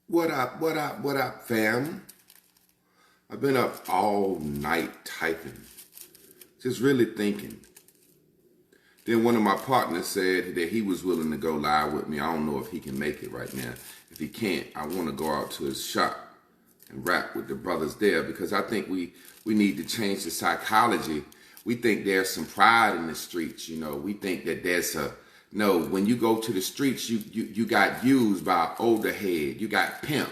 What up, what up, fam? I've been up all night typing, just really thinking. Then one of my partners said that he was willing to go live with me. I don't know if he can make it right now. If he can't, I want to go out to his shop and rap with the brothers there because I think we need to change the psychology. We think there's some pride in the streets, you know. We think that no, when you go to the streets, you got used by an older head. You got pimped.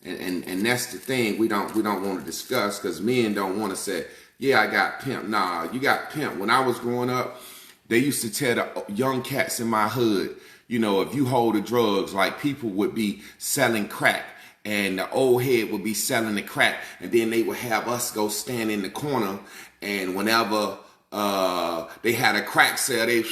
And that's the thing we don't want to discuss because men don't want to say, yeah, I got pimped. Nah, you got pimped. When I was growing up, they used to tell the young cats in my hood, you know, if you hold the drugs, like people would be selling crack and the old head would be selling the crack. And then they would have us go stand in the corner. And whenever they had a crack sale,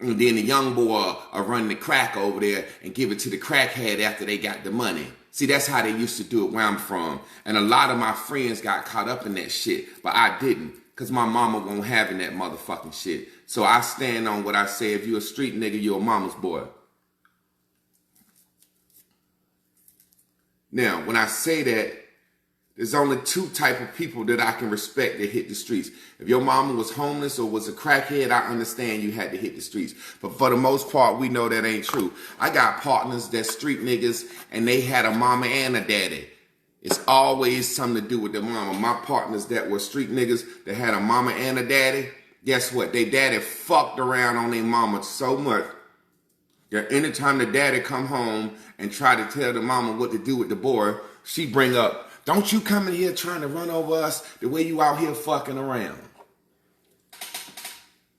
and then the young boy run the crack over there and give it to the crackhead after they got the money. See, that's how they used to do it where I'm from. And a lot of my friends got caught up in that shit, but I didn't because my mama won't having that motherfucking shit. So I stand on what I say. If you a street nigga, you a mama's boy. Now, when I say that, there's only two type of people that I can respect that hit the streets. If your mama was homeless or was a crackhead, I understand you had to hit the streets. But for the most part, we know that ain't true. I got partners that's street niggas and they had a mama and a daddy. It's always something to do with the mama. My partners that were street niggas that had a mama and a daddy, guess what? They daddy fucked around on their mama so much that anytime the daddy come home and try to tell the mama what to do with the boy, she bring up, don't you come in here trying to run over us the way you out here fucking around.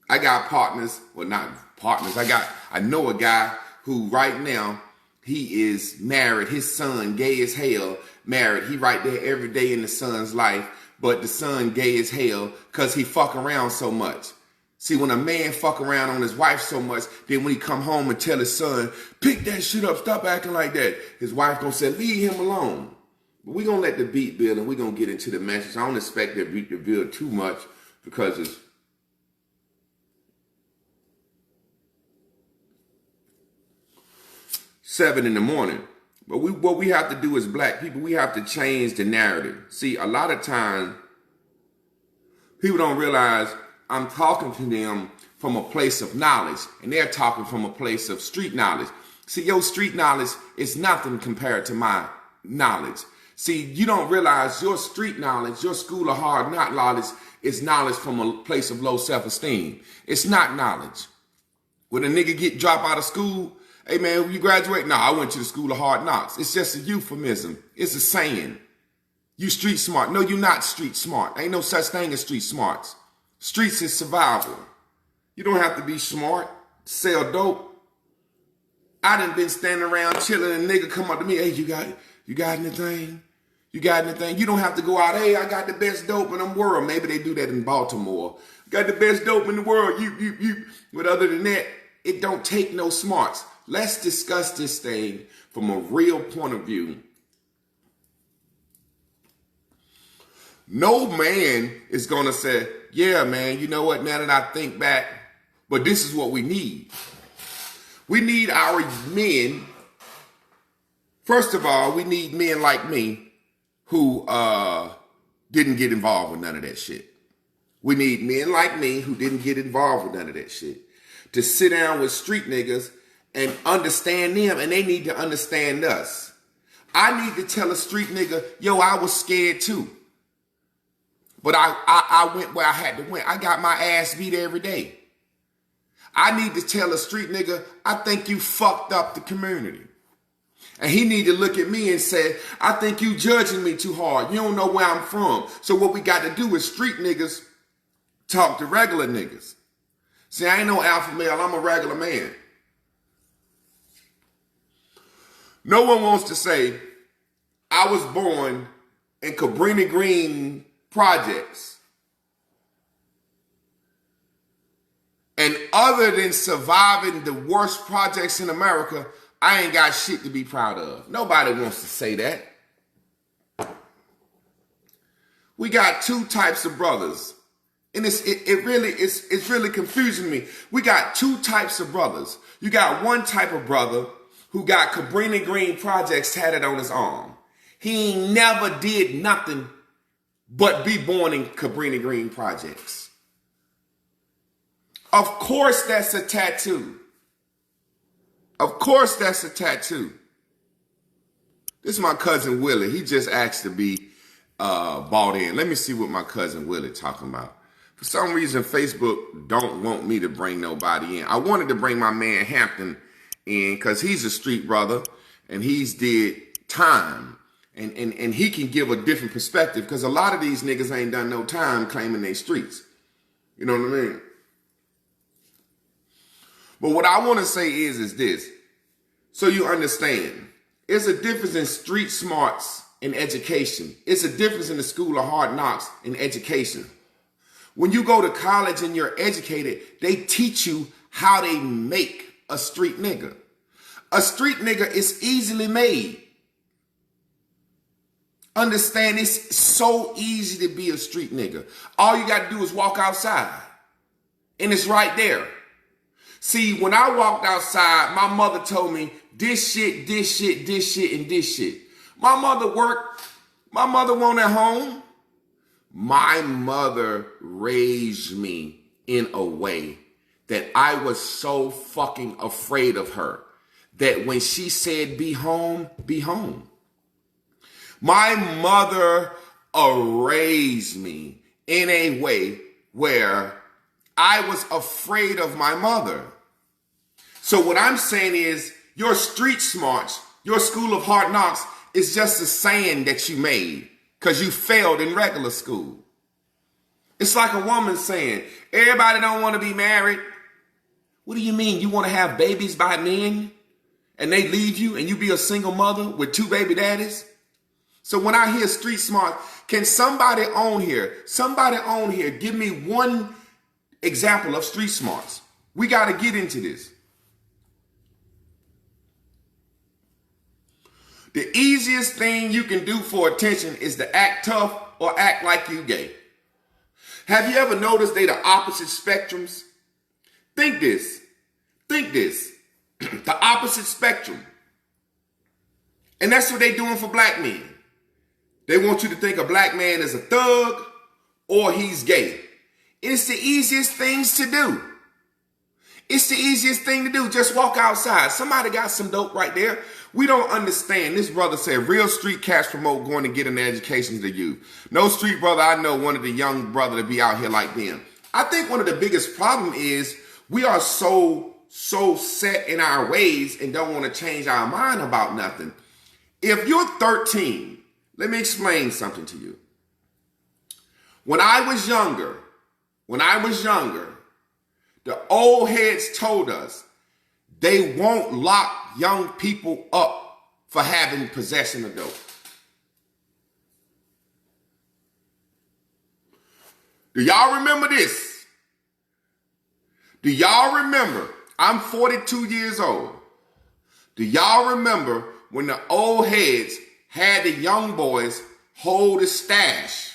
I got partners, well not partners, I know a guy who right now, he is married. His son, gay as hell, married. He right there every day in the son's life, but the son gay as hell because he fuck around so much. See, when a man fuck around on his wife so much, then when he come home and tell his son, pick that shit up, stop acting like that, his wife gonna say, leave him alone. But we're going to let the beat build and we're going to get into the message. I don't expect the beat to build too much because it's 7 in the morning. But what we have to do as black people, we have to change the narrative. See, a lot of times, people don't realize I'm talking to them from a place of knowledge and they're talking from a place of street knowledge. See, your street knowledge is nothing compared to my knowledge. See, you don't realize your street knowledge, your school of hard knock knowledge is knowledge from a place of low self-esteem. It's not knowledge. When a nigga get dropped out of school, hey man, you graduate? No, I went to the school of hard knocks. It's just a euphemism. It's a saying. You street smart. No, you're not street smart. Ain't no such thing as street smarts. Streets is survival. You don't have to be smart to sell dope. I done been standing around chilling and a nigga come up to me, hey, you got anything? You got anything? You don't have to go out, hey, I got the best dope in the world. Maybe they do that in Baltimore. Got the best dope in the world. But other than that, it don't take no smarts. Let's discuss this thing from a real point of view. No man is going to say, yeah, man, you know what, now that I think back, but this is what we need. We need our men. First of all, we need men like me who didn't get involved with none of that shit. We need men like me who didn't get involved with none of that shit to sit down with street niggas and understand them, and they need to understand us. I need to tell a street nigga, yo, I was scared too. But I went where I had to win. I got my ass beat every day. I need to tell a street nigga, I think you fucked up the community. And he need to look at me and say, I think you judging me too hard. You don't know where I'm from. So what we got to do is street niggas talk to regular niggas. See, I ain't no alpha male. I'm a regular man. No one wants to say, I was born in Cabrini Green projects. And other than surviving the worst projects in America, I ain't got shit to be proud of. Nobody wants to say that. We got two types of brothers. And it's really confusing me. We got two types of brothers. You got one type of brother who got Cabrini Green Projects tatted on his arm. He ain't never did nothing but be born in Cabrini Green Projects. Of course that's a tattoo. Of course that's a tattoo. This is my cousin Willie. He just asked to be bought in. Let me see what my cousin Willie talking about. For some reason, Facebook don't want me to bring nobody in. I wanted to bring my man Hampton in because he's a street brother and he's did time. And he can give a different perspective because a lot of these niggas ain't done no time claiming they streets. You know what I mean? But what I want to say is this. So you understand. It's a difference in street smarts and education. It's a difference in the school of hard knocks and education. When you go to college and you're educated, they teach you how they make a street nigga. A street nigga is easily made. Understand, it's so easy to be a street nigga. All you got to do is walk outside. And it's right there. See, when I walked outside, my mother told me this shit, this shit, this shit, and this shit. My mother worked. My mother wasn't at home. My mother raised me in a way that I was so fucking afraid of her that when she said be home, be home. My mother raised me in a way where I was afraid of my mother. So what I'm saying is your street smarts, your school of hard knocks is just a saying that you made because you failed in regular school. It's like a woman saying, everybody don't want to be married. What do you mean? You want to have babies by men and they leave you and you be a single mother with 2 baby daddies? So when I hear street smart, can somebody on here give me one example of street smarts? We got to get into this. The easiest thing you can do for attention is to act tough or act like you gay. Have you ever noticed they the opposite spectrums? Think this. The opposite spectrum. And that's what they doing for black men. They want you to think a black man is a thug or he's gay. It's the easiest things to do. It's the easiest thing to do. Just walk outside. Somebody got some dope right there. We don't understand. This brother said real street cats promote going to get an education to the youth. No street brother I know wanted the young brother to be out here like them. I think one of the biggest problem is we are so set in our ways and don't want to change our mind about nothing. If you're 13, let me explain something to you. When I was younger, the old heads told us they won't lock young people up for having possession of dope. Do y'all remember this? Do y'all remember? I'm 42 years old. Do y'all remember when the old heads had the young boys hold a stash?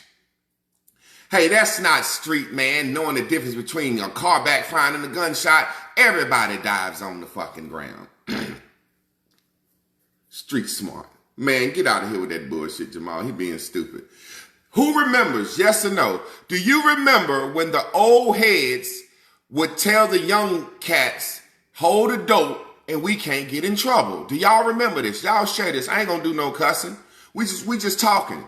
Hey, that's not street, man, knowing the difference between a car backfiring and a gunshot. Everybody dives on the fucking ground. Street smart. Man, get out of here with that bullshit, Jamal. He being stupid. Who remembers, yes or no? Do you remember when the old heads would tell the young cats, hold a dope and we can't get in trouble? Do y'all remember this? Y'all share this. I ain't gonna do no cussing. We just talking.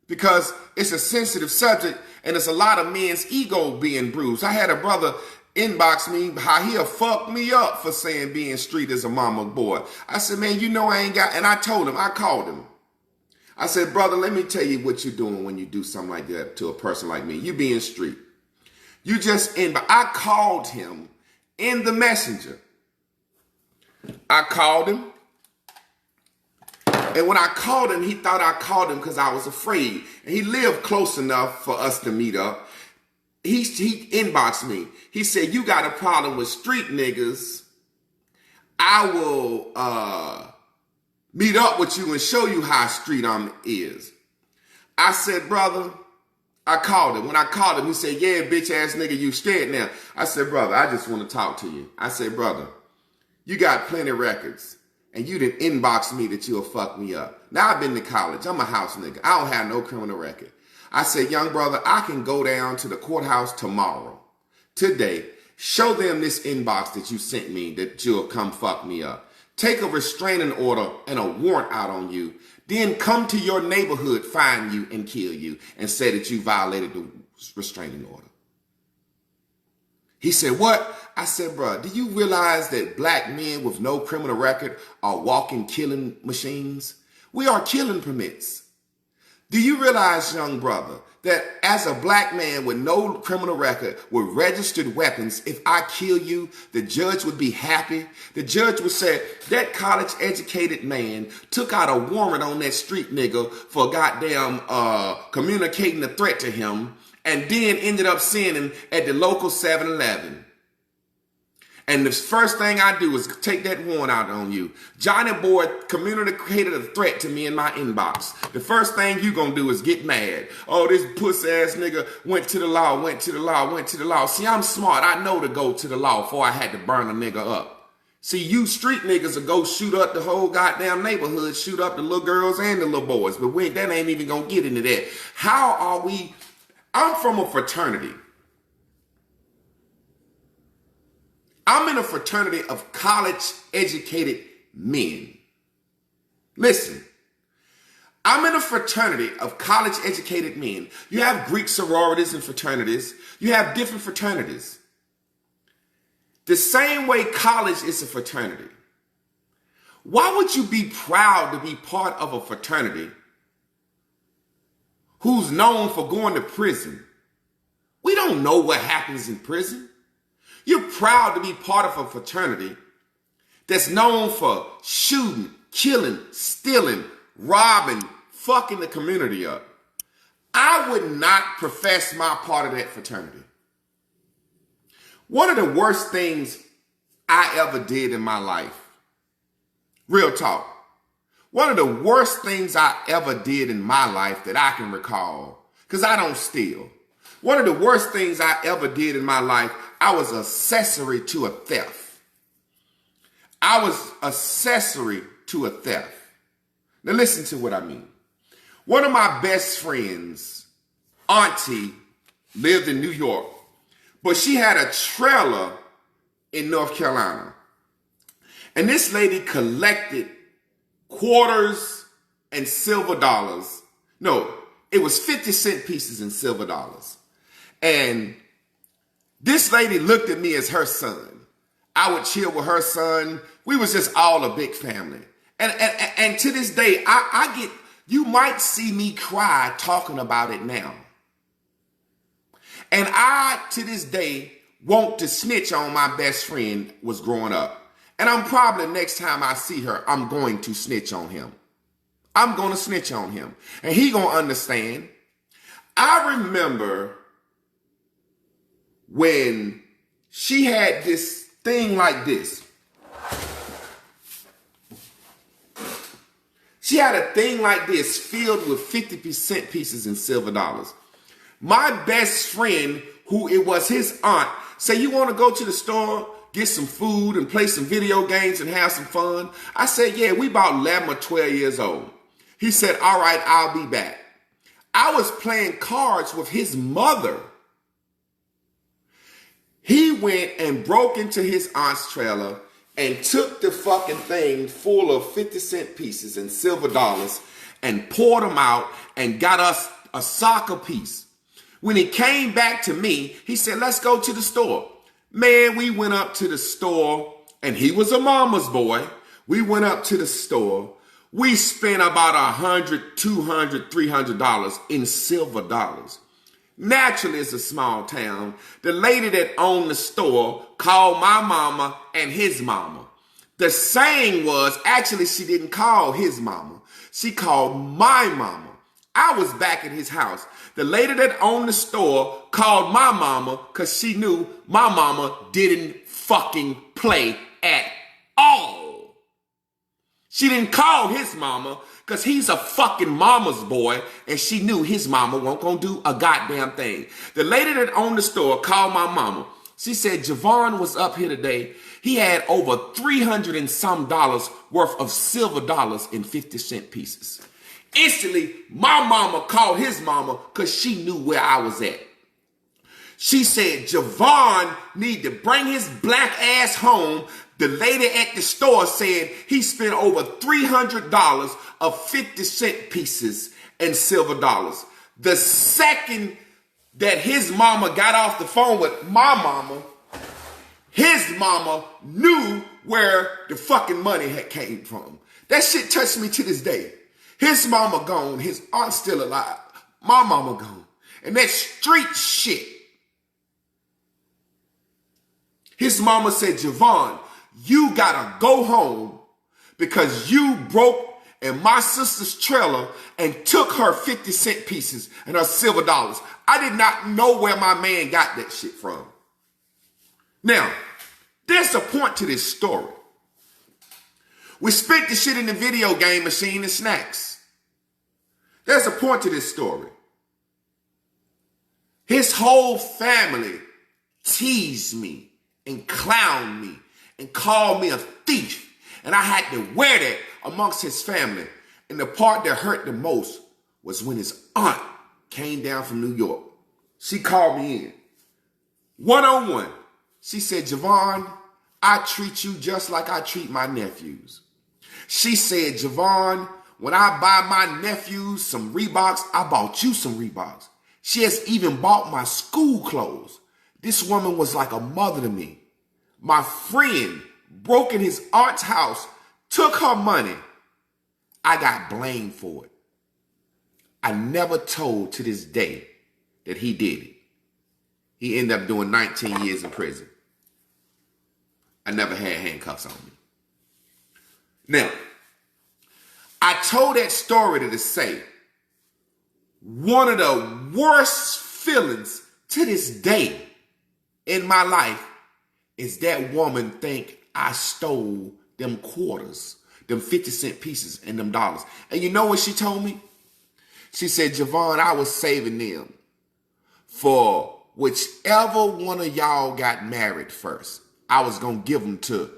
Because it's a sensitive subject and it's a lot of men's ego being bruised. I had a brother inbox me how he'll fuck me up for saying being street is a mama boy. I said, man, you know I ain't got, and I told him, I called him. I said, brother, let me tell you what you're doing when you do something like that to a person like me. You being street. You just but I called him in the messenger. I called him. And when I called him, he thought I called him because I was afraid. And he lived close enough for us to meet up. He inboxed me. He said, you got a problem with street niggas. I will meet up with you and show you how street is. I said, brother, I called him. When I called him, he said, yeah, bitch ass nigga, you scared now. I said, brother, I just want to talk to you. I said, brother, you got plenty of records. and you didn't inbox me that you'll fuck me up. Now I've been to college. I'm a house nigga. I don't have no criminal record. I said, young brother, I can go down to the courthouse tomorrow, today, show them this inbox that you sent me that you'll come fuck me up. Take a restraining order and a warrant out on you, then come to your neighborhood, find you and kill you and say that you violated the restraining order. He said, what? I said, bro, do you realize that black men with no criminal record are walking killing machines? We are killing permits. Do you realize, young brother, that as a black man with no criminal record with registered weapons, if I kill you, the judge would be happy? The judge would say, that college-educated man took out a warrant on that street nigga for goddamn communicating a threat to him, and then ended up seeing him at the local 7-Eleven. And the first thing I do is take that warrant out on you. Johnny Boy communicated a threat to me in my inbox. The first thing you gonna do is get mad. Oh, this pussy ass nigga went to the law. See, I'm smart. I know to go to the law before I had to burn a nigga up. See, you street niggas will go shoot up the whole goddamn neighborhood, shoot up the little girls and the little boys. But that ain't even gonna get into that. How are we? I'm from a fraternity. I'm in a fraternity of college-educated men. Listen, I'm in a fraternity of college-educated men. You have Greek sororities and fraternities. You have different fraternities. The same way college is a fraternity. Why would you be proud to be part of a fraternity who's known for going to prison? We don't know what happens in prison. You're proud to be part of a fraternity that's known for shooting, killing, stealing, robbing, fucking the community up. I would not profess my part of that fraternity. One of the worst things I ever did in my life, real talk, one of the worst things I ever did in my life that I can recall, because I don't steal. One of the worst things I ever did in my life, I was accessory to a theft. I was accessory to a theft. Now listen to what I mean. One of my best friends, auntie, lived in New York, but she had a trailer in North Carolina. And this lady collected quarters and silver dollars. No, it was 50-cent pieces and silver dollars. And this lady looked at me as her son. I would chill with her son. We was just all a big family. And to this day, you might see me cry talking about it now. And I, to this day, want to snitch on my best friend was growing up. And I'm probably next time I see her, I'm going to snitch on him. I'm going to snitch on him. And he going to understand. I remember when she had this thing like this. She had a thing like this filled with 50% pieces and silver dollars. My best friend, who it was his aunt, said, you want to go to the store, get some food and play some video games and have some fun? I said, yeah, we about 11 or 12 years old. He said, all right, I'll be back. I was playing cards with his mother. He went and broke into his aunt's trailer and took the fucking thing full of 50-cent pieces and silver dollars and poured them out and got us a soccer piece. When he came back to me, he said, let's go to the store. Man, we went up to the store, and he was a mama's boy. We went up to the store. We spent about $100, $200, $300 in silver dollars. Naturally, it's a small town. The lady that owned the store called my mama and his mama. The saying was, actually, she didn't call his mama. She called my mama. I was back at his house. The lady that owned the store called my mama because she knew my mama didn't fucking play at all. She didn't call his mama because he's a fucking mama's boy and she knew his mama wasn't going to do a goddamn thing. The lady that owned the store called my mama. She said, Javon was up here today. He had over $300 and some worth of silver dollars in 50-cent pieces. Instantly, my mama called his mama because she knew where I was at. She said, Javon need to bring his black ass home. The lady at the store said he spent over $300 of 50-cent pieces and silver dollars. The second that his mama got off the phone with my mama, his mama knew where the fucking money had came from. That shit touched me to this day. His mama gone, his aunt still alive, my mama gone. And that street shit. His mama said, Javon, you gotta go home because you broke in my sister's trailer and took her 50-cent pieces and her silver dollars. I did not know where my man got that shit from. Now, there's a point to this story. We spent the shit in the video game machine and snacks. There's a point to this story. His whole family teased me and clowned me and called me a thief. And I had to wear that amongst his family. And the part that hurt the most was when his aunt came down from New York. She called me in. One-on-one. She said, Javon, I treat you just like I treat my nephews. She said, Javon, when I buy my nephews some Reeboks, I bought you some Reeboks. She has even bought my school clothes. This woman was like a mother to me. My friend broke in his aunt's house, took her money. I got blamed for it. I never told to this day that he did it. He ended up doing 19 years in prison. I never had handcuffs on me. Now, I told that story to say, one of the worst feelings to this day in my life is that woman think I stole them quarters, them 50-cent pieces and them dollars. And you know what she told me? She said, Javon, I was saving them for whichever one of y'all got married first. I was going to give them to,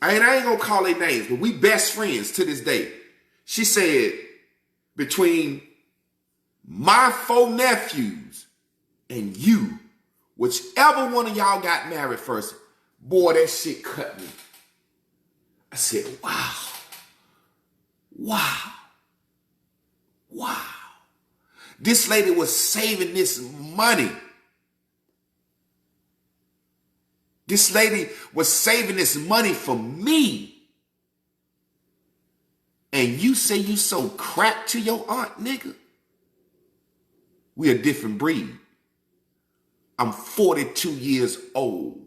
I ain't going to call their names, but we best friends to this day. She said, between my 4 nephews and you, whichever one of y'all got married first, boy, that shit cut me. I said, wow, wow, wow. This lady was saving this money. This lady was saving this money for me. And you say you so crap to your aunt, nigga? We a different breed. I'm 42 years old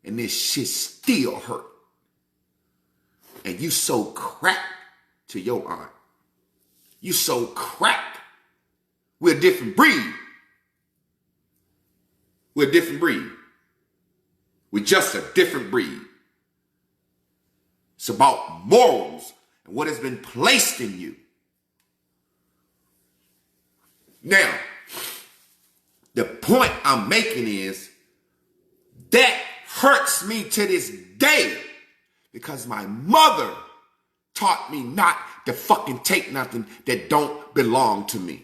and this shit still hurt. And you so crap to your aunt. You so crap. We're a different breed. We're a different breed. We're just a different breed. It's about morals and what has been placed in you. Now, the point I'm making is that hurts me to this day because my mother taught me not to fucking take nothing that don't belong to me.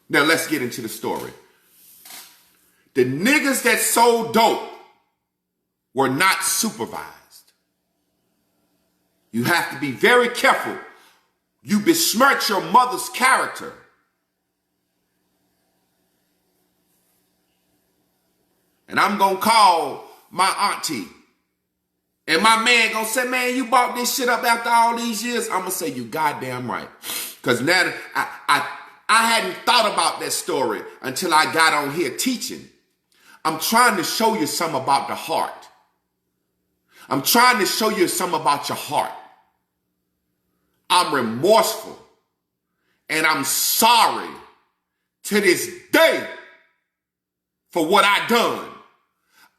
Now let's get into the story. The niggas that sold dope were not supervised. You have to be very careful. You besmirch your mother's character. And I'm going to call my auntie. And my man going to say, man, you bought this shit up after all these years? I'm going to say, you goddamn right. Because now I hadn't thought about that story until I got on here teaching. I'm trying to show you something about the heart. I'm trying to show you something about your heart. I'm remorseful. And I'm sorry to this day for what I done.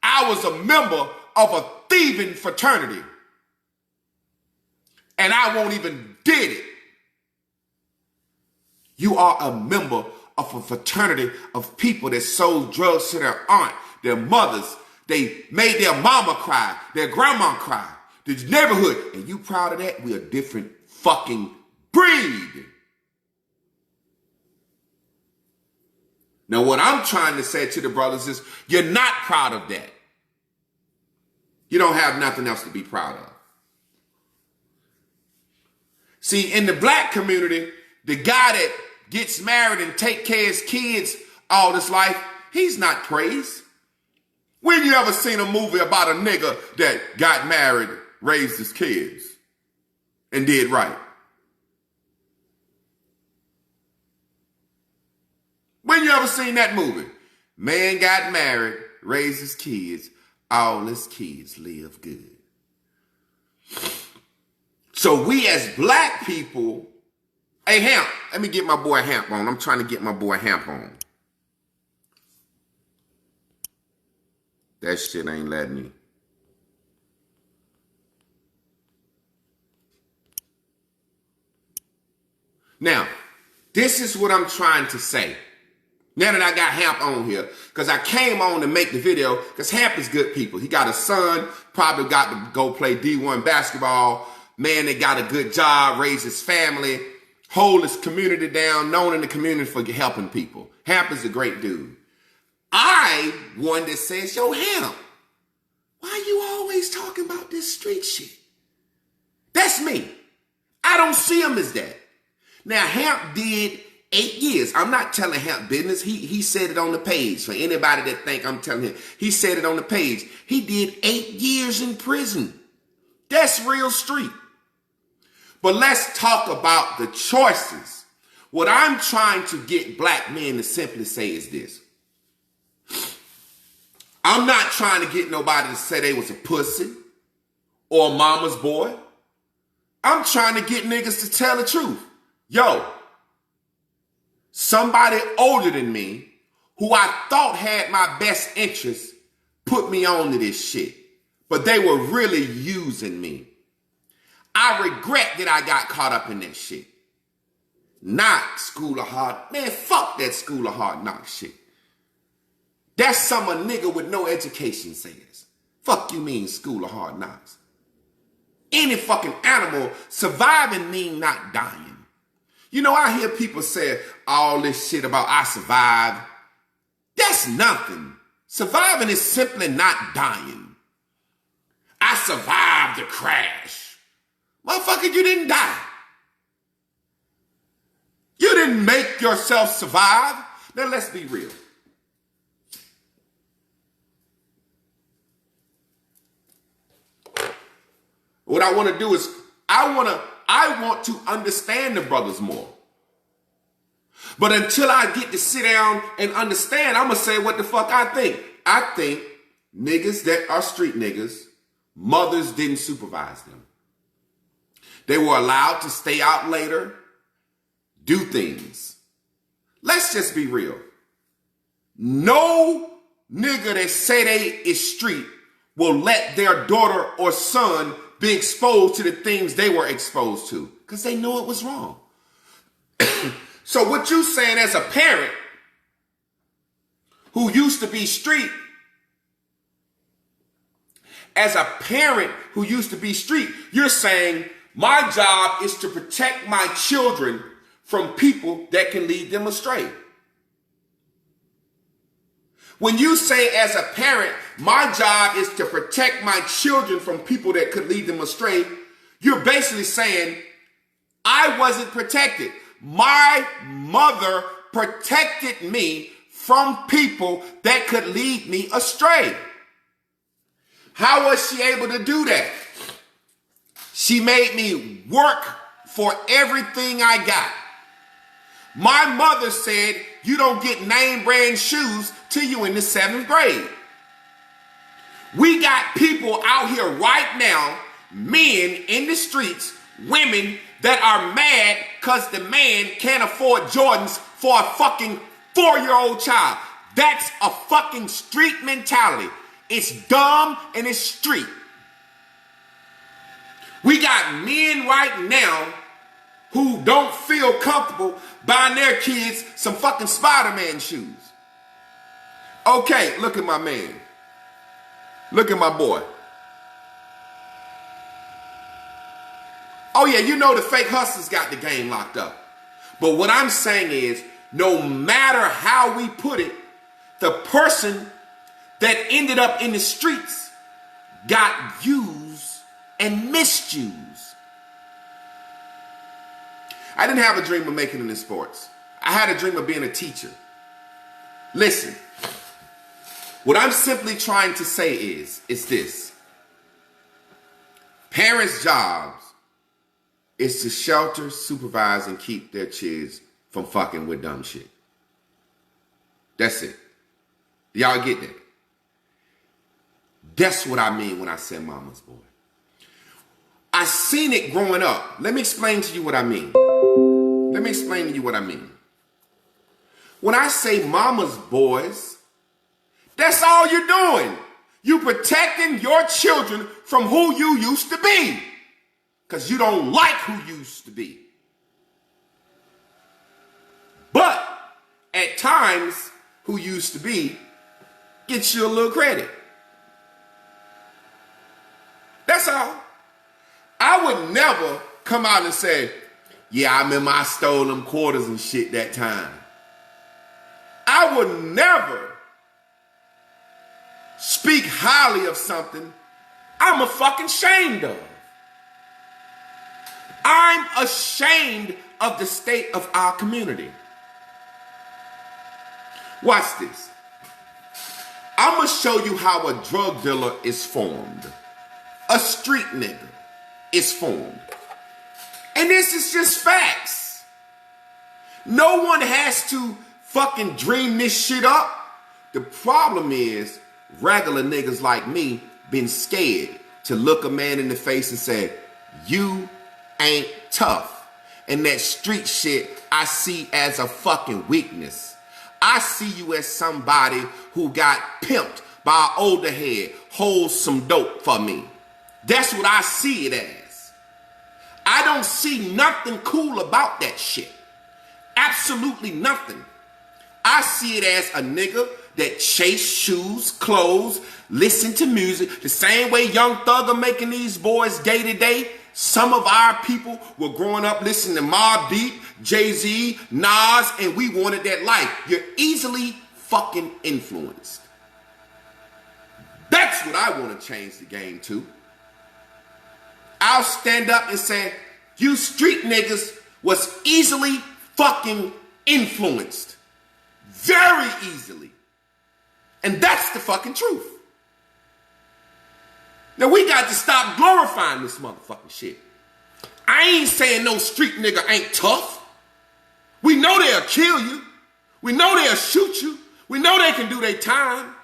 I was a member of a thieving fraternity. And I won't even did it. You are a member of a fraternity of people that sold drugs to their aunt, their mothers, They made their mama cry, their grandma cry, the neighborhood. And you proud of that? We're a different fucking breed. Now, what I'm trying to say to the brothers is, you're not proud of that. You don't have nothing else to be proud of. See, in the black community, the guy that gets married and take care of his kids all his life, he's not praised. When you ever seen a movie about a nigga that got married, raised his kids, and did right? When you ever seen that movie? Man got married, raised his kids, all his kids live good. So we as black people, hey Hamp, let me get my boy Hamp on. I'm trying to get my boy Hamp on. That shit ain't letting me. Now, this is what I'm trying to say. Now that I got Hamp on here, because I came on to make the video, because Hamp is good people. He got a son, probably got to go play D1 basketball. Man, they got a good job, raised his family, hold his community down, known in the community for helping people. Hamp is a great dude. I one that says, yo, Hamp, why you always talking about this street shit? That's me. I don't see him as that. Now, Hamp did 8 years. I'm not telling Hamp business. He said it on the page. For anybody that think I'm telling him, he said it on the page. He did 8 years in prison. That's real street. But let's talk about the choices. What I'm trying to get black men to simply say is this. I'm not trying to get nobody to say they was a pussy or a mama's boy. I'm trying to get niggas to tell the truth. Yo, somebody older than me who I thought had my best interests put me on to this shit. But they were really using me. I regret that I got caught up in that shit. Not School of Hard. Man, fuck that School of Hard Knocks shit. That's some a nigga with no education says. Fuck you mean School of Hard Knocks. Any fucking animal, surviving mean not dying. You know, I hear people say all this shit about I survived. That's nothing. Surviving is simply not dying. I survived the crash. Motherfucker, you didn't die. You didn't make yourself survive. Now let's be real. What I want to do is I want to understand the brothers more. But until I get to sit down and understand, I'm going to say what the fuck I think. I think niggas that are street niggas, mothers didn't supervise them. They were allowed to stay out later, do things. Let's just be real. No nigga that say they is street will let their daughter or son be exposed to the things they were exposed to because they know it was wrong. So what you saying as a parent who used to be street, you're saying my job is to protect my children from people that can lead them astray. When you say as a parent, my job is to protect my children from people that could lead them astray, you're basically saying, I wasn't protected. My mother protected me from people that could lead me astray. How was she able to do that? She made me work for everything I got. My mother said, you don't get name brand shoes till you in the 7th grade. We got people out here right now, men in the streets, women that are mad because the man can't afford Jordans for a fucking 4-year-old child. That's a fucking street mentality. It's dumb and it's street. We got men right now who don't feel comfortable buying their kids some fucking Spider-Man shoes. Okay, look at my man. Look at my boy. Oh yeah, you know the fake hustlers got the game locked up. But what I'm saying is, no matter how we put it, the person that ended up in the streets got used and misused. I didn't have a dream of making it in sports. I had a dream of being a teacher. Listen, what I'm simply trying to say is this. Parents' jobs is to shelter, supervise, and keep their kids from fucking with dumb shit. That's it. Y'all get that? That's what I mean when I say mama's boy. I seen it growing up. Let me explain to you what I mean. When I say mama's boys, that's all you're doing. You protecting your children from who you used to be. Because you don't like who you used to be. But at times, who used to be gets you a little credit. That's all. I would never come out and say, yeah, I remember I stole them quarters and shit that time. I would never speak highly of something I'm fucking ashamed of. I'm ashamed of the state of our community. Watch this. I'm going to show you how a drug dealer is formed. A street nigga is formed. And this is just facts. No one has to fucking dream this shit up. The problem is, regular niggas like me been scared to look a man in the face and say, you ain't tough. And that street shit I see as a fucking weakness. I see you as somebody who got pimped by an older head, holds some dope for me. That's what I see it as. I don't see nothing cool about that shit. Absolutely nothing. I see it as a nigga that chase shoes, clothes, listen to music, the same way Young Thug are making these boys day to day. Some of our people were growing up listening to Mobb Deep, Jay-Z, Nas, and we wanted that life. You're easily fucking influenced. That's what I want to change the game to. I'll stand up and say, you street niggas was easily fucking influenced. Very easily. And that's the fucking truth. Now we got to stop glorifying this motherfucking shit. I ain't saying no street nigga ain't tough. We know they'll kill you. We know they'll shoot you. We know they can do their time.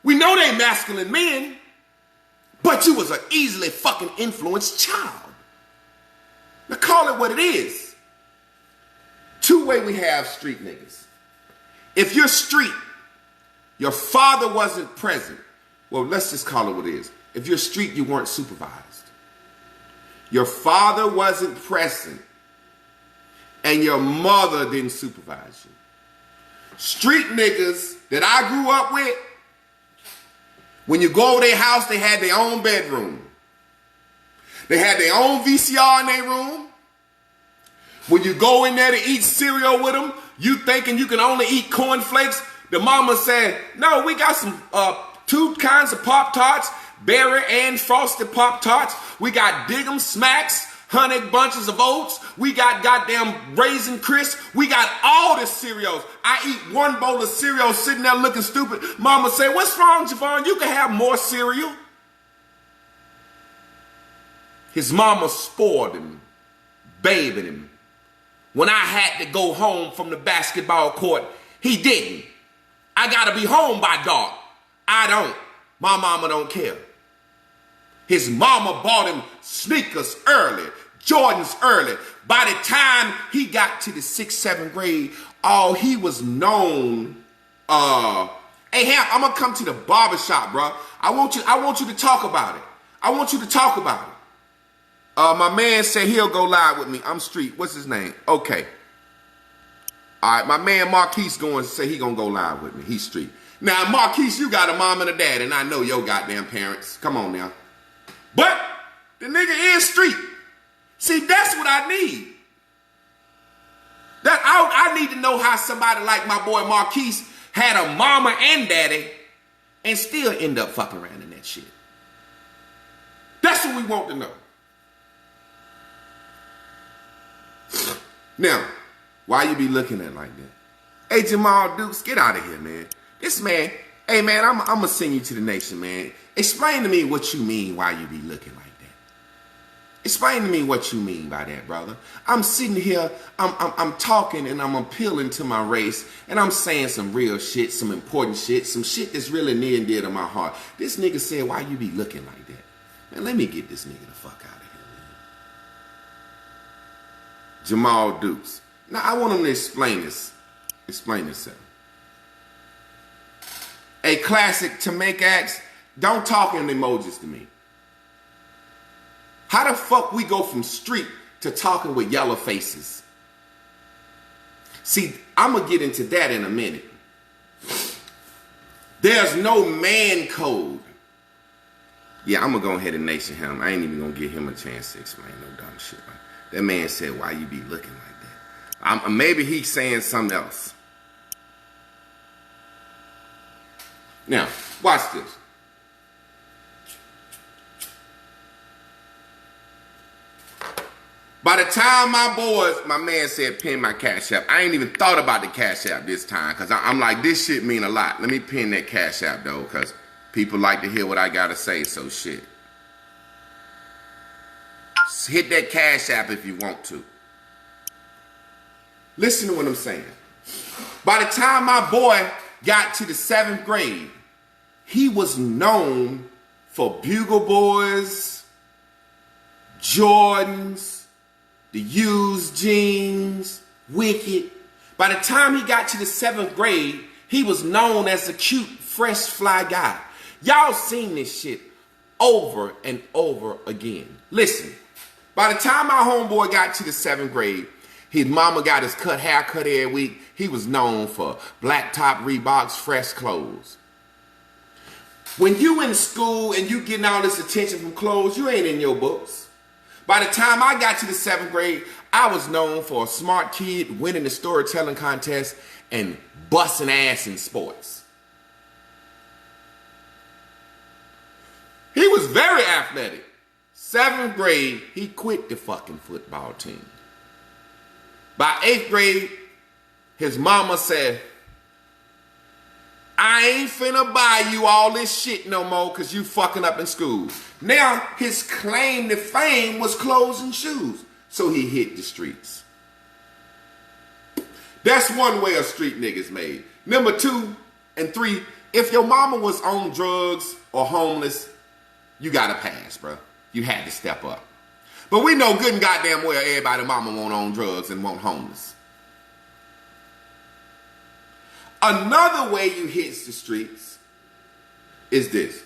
We know they masculine men. But you was an easily fucking influenced child. Now call it what it is. Two ways we have street niggas. If you're street, your father wasn't present. Well, let's just call it what it is. If you're street, you weren't supervised. Your father wasn't present. And your mother didn't supervise you. Street niggas that I grew up with, when you go over their house, they had their own bedroom. They had their own VCR in their room. When you go in there to eat cereal with them, you thinking you can only eat cornflakes. The mama said, no, we got some two kinds of Pop-Tarts, berry and frosted Pop-Tarts. We got Dig 'em Smacks, Honey Bunches of Oats. We got goddamn Raisin Crisp. We got all the cereals. I eat one bowl of cereal sitting there looking stupid. Mama say, what's wrong, Javon? You can have more cereal. His mama spoiled him, babied him. When I had to go home from the basketball court, he didn't. I gotta be home by dark. I don't. My mama don't care. His mama bought him sneakers early, Jordans early. By the time he got to the 6th, 7th grade, all he was known, hey, Hamp, I'm gonna come to the barbershop, bro. I want you to talk about it. I want you to talk about it. My man said he'll go live with me. I'm street. What's his name? Okay. All right, my man Marquise going to say he gonna go live with me. He's street. Now, Marquise, you got a mom and a dad, and I know your goddamn parents. Come on now. But the nigga is street. See, that's what I need. I need to know how somebody like my boy Marquise had a mama and daddy and still end up fucking around in that shit. That's what we want to know. Now, why you be looking at it like that? Hey, Jamal Dukes, get out of here, man. This man, hey, man, I'm going to send you to the nation, man. Explain to me what you mean why you be looking like that. Explain to me what you mean by that, brother. I'm sitting here, I'm talking and I'm appealing to my race and I'm saying some real shit, some important shit, some shit that's really near and dear to my heart. This nigga said, why you be looking like that? Man, let me get this nigga the fuck out of here, man. Jamal Dukes. Now, I want him to explain this. Explain this. A classic to make acts, don't talk in emojis to me. How the fuck we go from street to talking with yellow faces? See, I'm going to get into that in a minute. There's no man code. Yeah, I'm going to go ahead and nation him. I ain't even going to give him a chance to explain no dumb shit. That man said, why you be looking like that? Maybe he's saying something else. Now, watch this. By the time my man said pin my Cash App, I ain't even thought about the Cash App this time because I'm like, this shit mean a lot. Let me pin that Cash App though because people like to hear what I got to say, so shit. Just hit that Cash App if you want to. Listen to what I'm saying. By the time my boy got to the 7th grade, he was known for Bugle Boys, Jordans, the used jeans, Wicked. By the time he got to the 7th grade, he was known as a cute, fresh, fly guy. Y'all seen this shit over and over again. Listen, by the time my homeboy got to the 7th grade, his mama got his haircut every week. He was known for black top Reeboks, fresh clothes. When you in school and you getting all this attention from clothes, you ain't in your books. By the time I got to the 7th grade, I was known for a smart kid, winning the storytelling contest, and busting ass in sports. He was very athletic. 7th grade, he quit the fucking football team. By 8th grade, his mama said, I ain't finna buy you all this shit no more because you fucking up in school. Now, his claim to fame was clothes and shoes. So he hit the streets. That's one way a street nigga's made. Number 2 and 3, if your mama was on drugs or homeless, you got to pass, bro. You had to step up. But we know good and goddamn well everybody mama won't on drugs and won't homeless. Another way you hit the streets is this.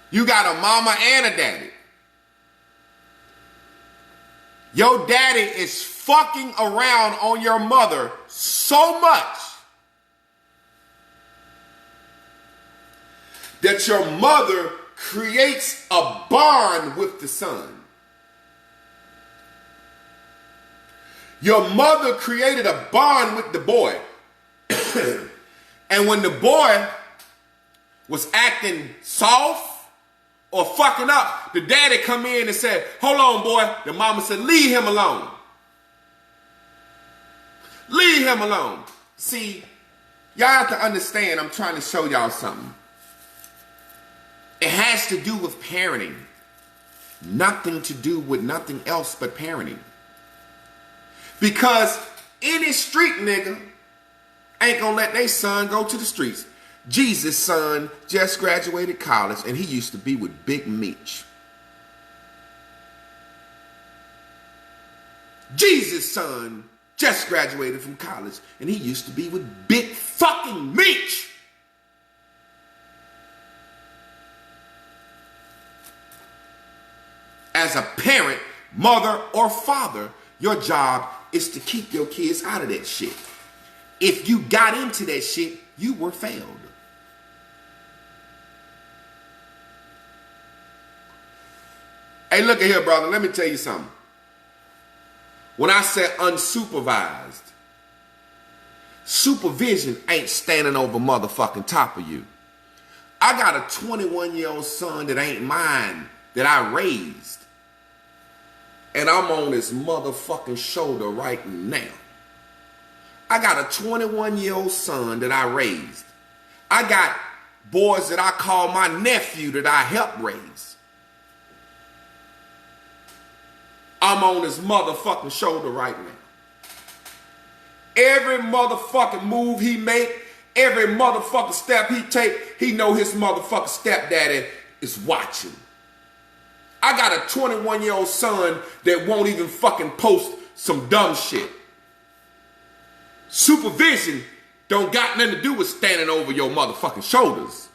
You got a mama and a daddy. Your daddy is fucking around on your mother so much that your mother creates a bond with the son. Your mother created a bond with the boy. And when the boy was acting soft or fucking up, the daddy come in and said, hold on, boy. The mama said, leave him alone. Leave him alone. See, y'all have to understand, I'm trying to show y'all something. It has to do with parenting. Nothing to do with nothing else but parenting. Because any street nigga ain't gonna let their son go to the streets. Jesus' son just graduated college and he used to be with Big Meech. Jesus' son just graduated from college and he used to be with Big fucking Meech. As a parent, mother, or father, your job is to keep your kids out of that shit. if you got into that shit, you were failed. Hey, look at here, brother. Let me tell you something. When I said unsupervised, supervision ain't standing over motherfucking top of you. I got a 21-year-old son that ain't mine, that I raised. And I'm on his motherfucking shoulder right now. I got a 21-year-old son that I raised. I got boys that I call my nephew that I helped raise. I'm on his motherfucking shoulder right now. Every motherfucking move he make, every motherfucking step he take, he know his motherfucking stepdaddy is watching. I got a 21-year-old son that won't even fucking post some dumb shit. Supervision don't got nothing to do with standing over your motherfucking shoulders.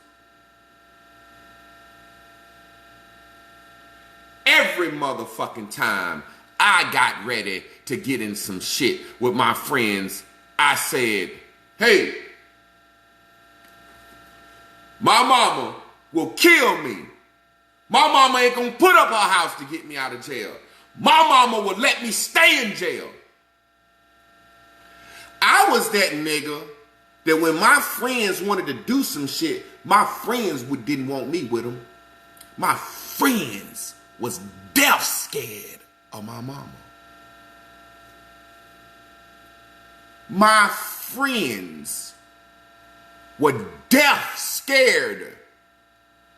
Every motherfucking time I got ready to get in some shit with my friends, I said, hey, my mama will kill me. My mama ain't gonna put up her house to get me out of jail. My mama will let me stay in jail. I was that nigga that when my friends wanted to do some shit, my friends didn't want me with them. My friends was death scared of my mama. My friends were death scared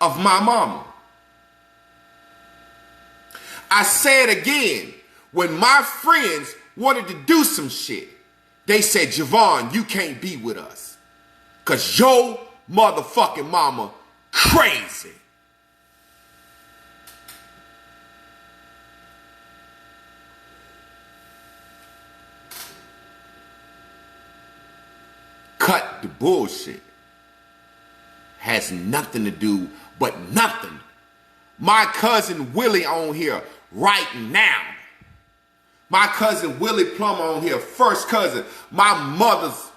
of my mama. I say it again, when my friends wanted to do some shit, they said, Javon, you can't be with us, because your motherfucking mama crazy. Cut the bullshit. Has nothing to do but nothing. My cousin Willie on here right now. My cousin Willie Plummer on here, first cousin. My mother's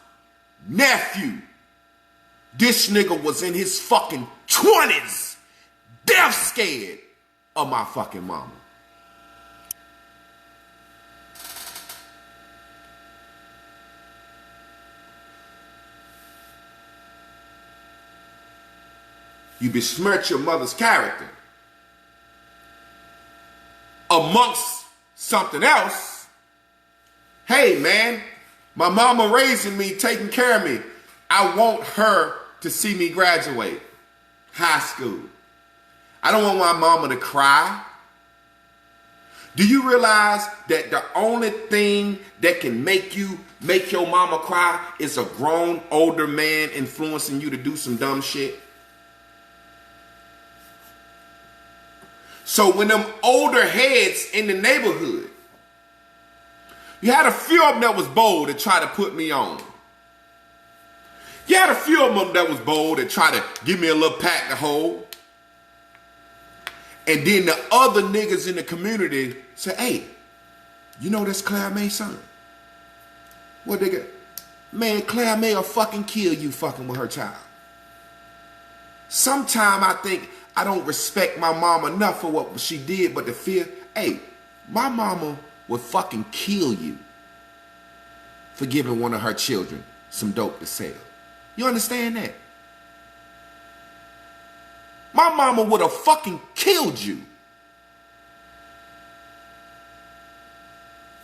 nephew. This nigga was in his fucking 20s, death scared of my fucking mama. You besmirch your mother's character amongst something else. Hey man, my mama raising me, taking care of me. I want her to see me graduate high school. I don't want my mama to cry. Do you realize that the only thing that can make your mama cry is a grown older man influencing you to do some dumb shit? So when them older heads in the neighborhood, you had a few of them that was bold to try to put me on. You had a few of them that was bold that tried to give me a little pat to hold. And then the other niggas in the community said, hey, you know that's Claire May's son? What they got? Man, Claire May will fucking kill you fucking with her child. Sometime I think I don't respect my mom enough for what she did, but the fear, hey, my mama would fucking kill you for giving one of her children some dope to sell. You understand that? My mama would have fucking killed you.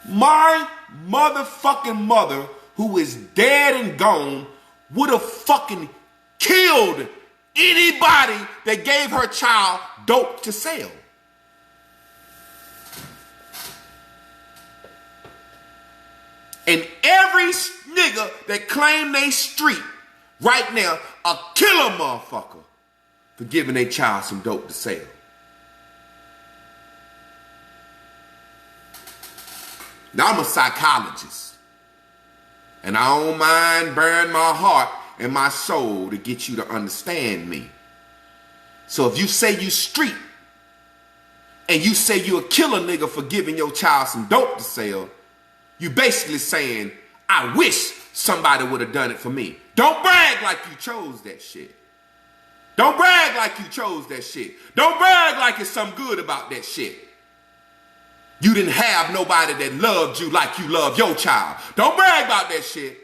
My motherfucking mother, who is dead and gone, would have fucking killed anybody that gave her child dope to sell. And every nigga that claim they street right now a killer motherfucker for giving their child some dope to sell. Now I'm a psychologist, and I don't mind bearing my heart and my soul to get you to understand me. So if you say you street and you say you a killer nigga for giving your child some dope to sell, you basically saying, I wish somebody would have done it for me. Don't brag like you chose that shit. Don't brag like you chose that shit. Don't brag like it's something good about that shit. You didn't have nobody that loved you like you love your child. Don't brag about that shit.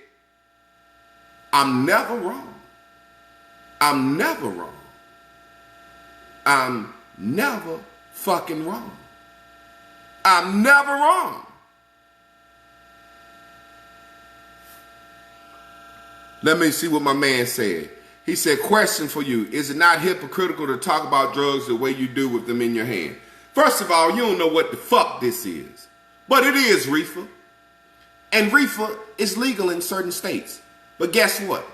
I'm never wrong. I'm never wrong. I'm never fucking wrong. I'm never wrong. Let me see what my man said. He said, question for you. Is it not hypocritical to talk about drugs the way you do with them in your hand? First of all, you don't know what the fuck this is. But it is reefer. And reefer is legal in certain states. But guess what?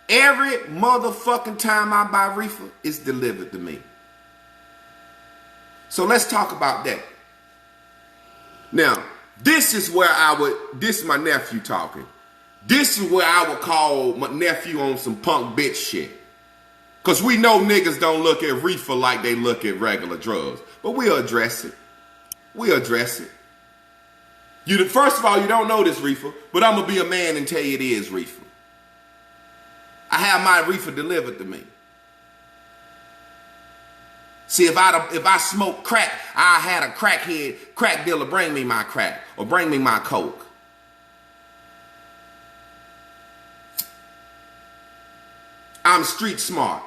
Every motherfucking time I buy reefer, it's delivered to me. So let's talk about that. Now, this is my nephew talking. This is where I would call my nephew on some punk bitch shit. Because we know niggas don't look at reefer like they look at regular drugs. But we'll address it. We'll address it. First of all, you don't know this reefer, but I'm going to be a man and tell you it is reefer. I have my reefer delivered to me. See, if I smoke crack, I had a crack dealer bring me my crack or bring me my coke. I'm street smart.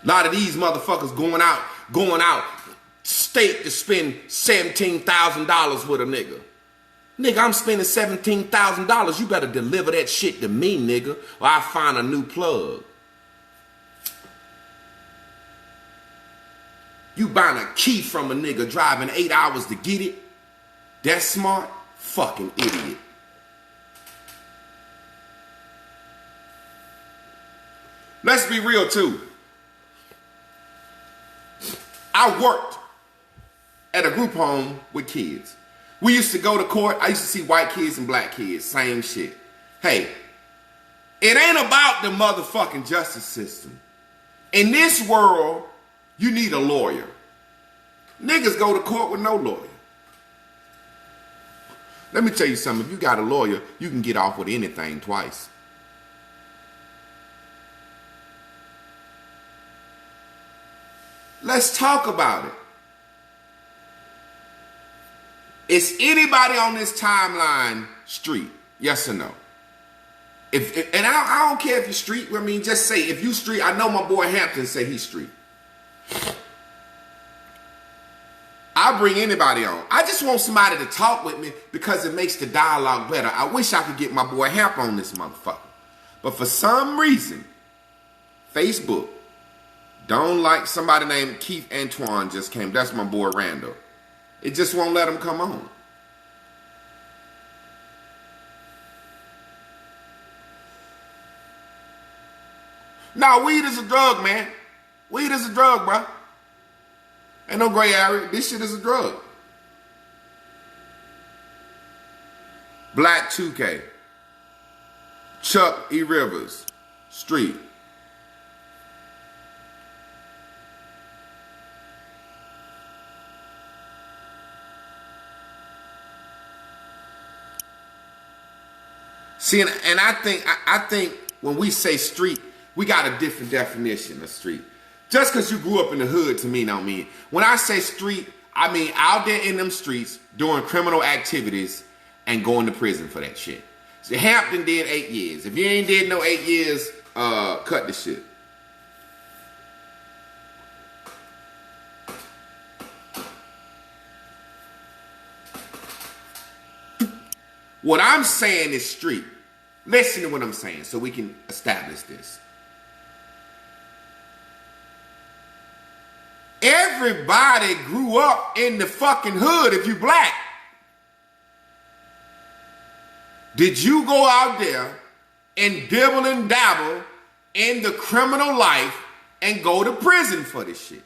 A lot of these motherfuckers going out state to spend $17,000 with a nigga. Nigga, I'm spending $17,000. You better deliver that shit to me, nigga, or I find a new plug. You buying a key from a nigga driving 8 hours to get it? That's smart? Fucking idiot. Let's be real too. I worked at a group home with kids. We used to go to court. I used to see white kids and black kids. Same shit. Hey, it ain't about the motherfucking justice system. In this world, you need a lawyer. Niggas go to court with no lawyer. Let me tell you something. If you got a lawyer, you can get off with anything twice. Let's talk about it. Is anybody on this timeline street? Yes or no? And I don't care if you're street. I mean, just say if you street. I know my boy Hampton say he's street. I'll bring anybody on. I just want somebody to talk with me because it makes the dialogue better. I wish I could get my boy Hamp on this motherfucker. But for some reason, Facebook don't like somebody named Keith Antoine just came. That's my boy Randall. It just won't let him come on. Now, weed is a drug, man. Weed is a drug, bro. Ain't no gray area. This shit is a drug. Black 2K. Chuck E. Rivers. Street. See, and I think when we say street, we got a different definition of street. Just because you grew up in the hood to me don't mean. When I say street, I mean out there in them streets doing criminal activities and going to prison for that shit. So Hampton did 8 years. If you ain't did no 8 years, cut the shit. What I'm saying is street. Listen to what I'm saying so we can establish this. Everybody grew up in the fucking hood if you black. Did you go out there and dibble and dabble in the criminal life and go to prison for this shit?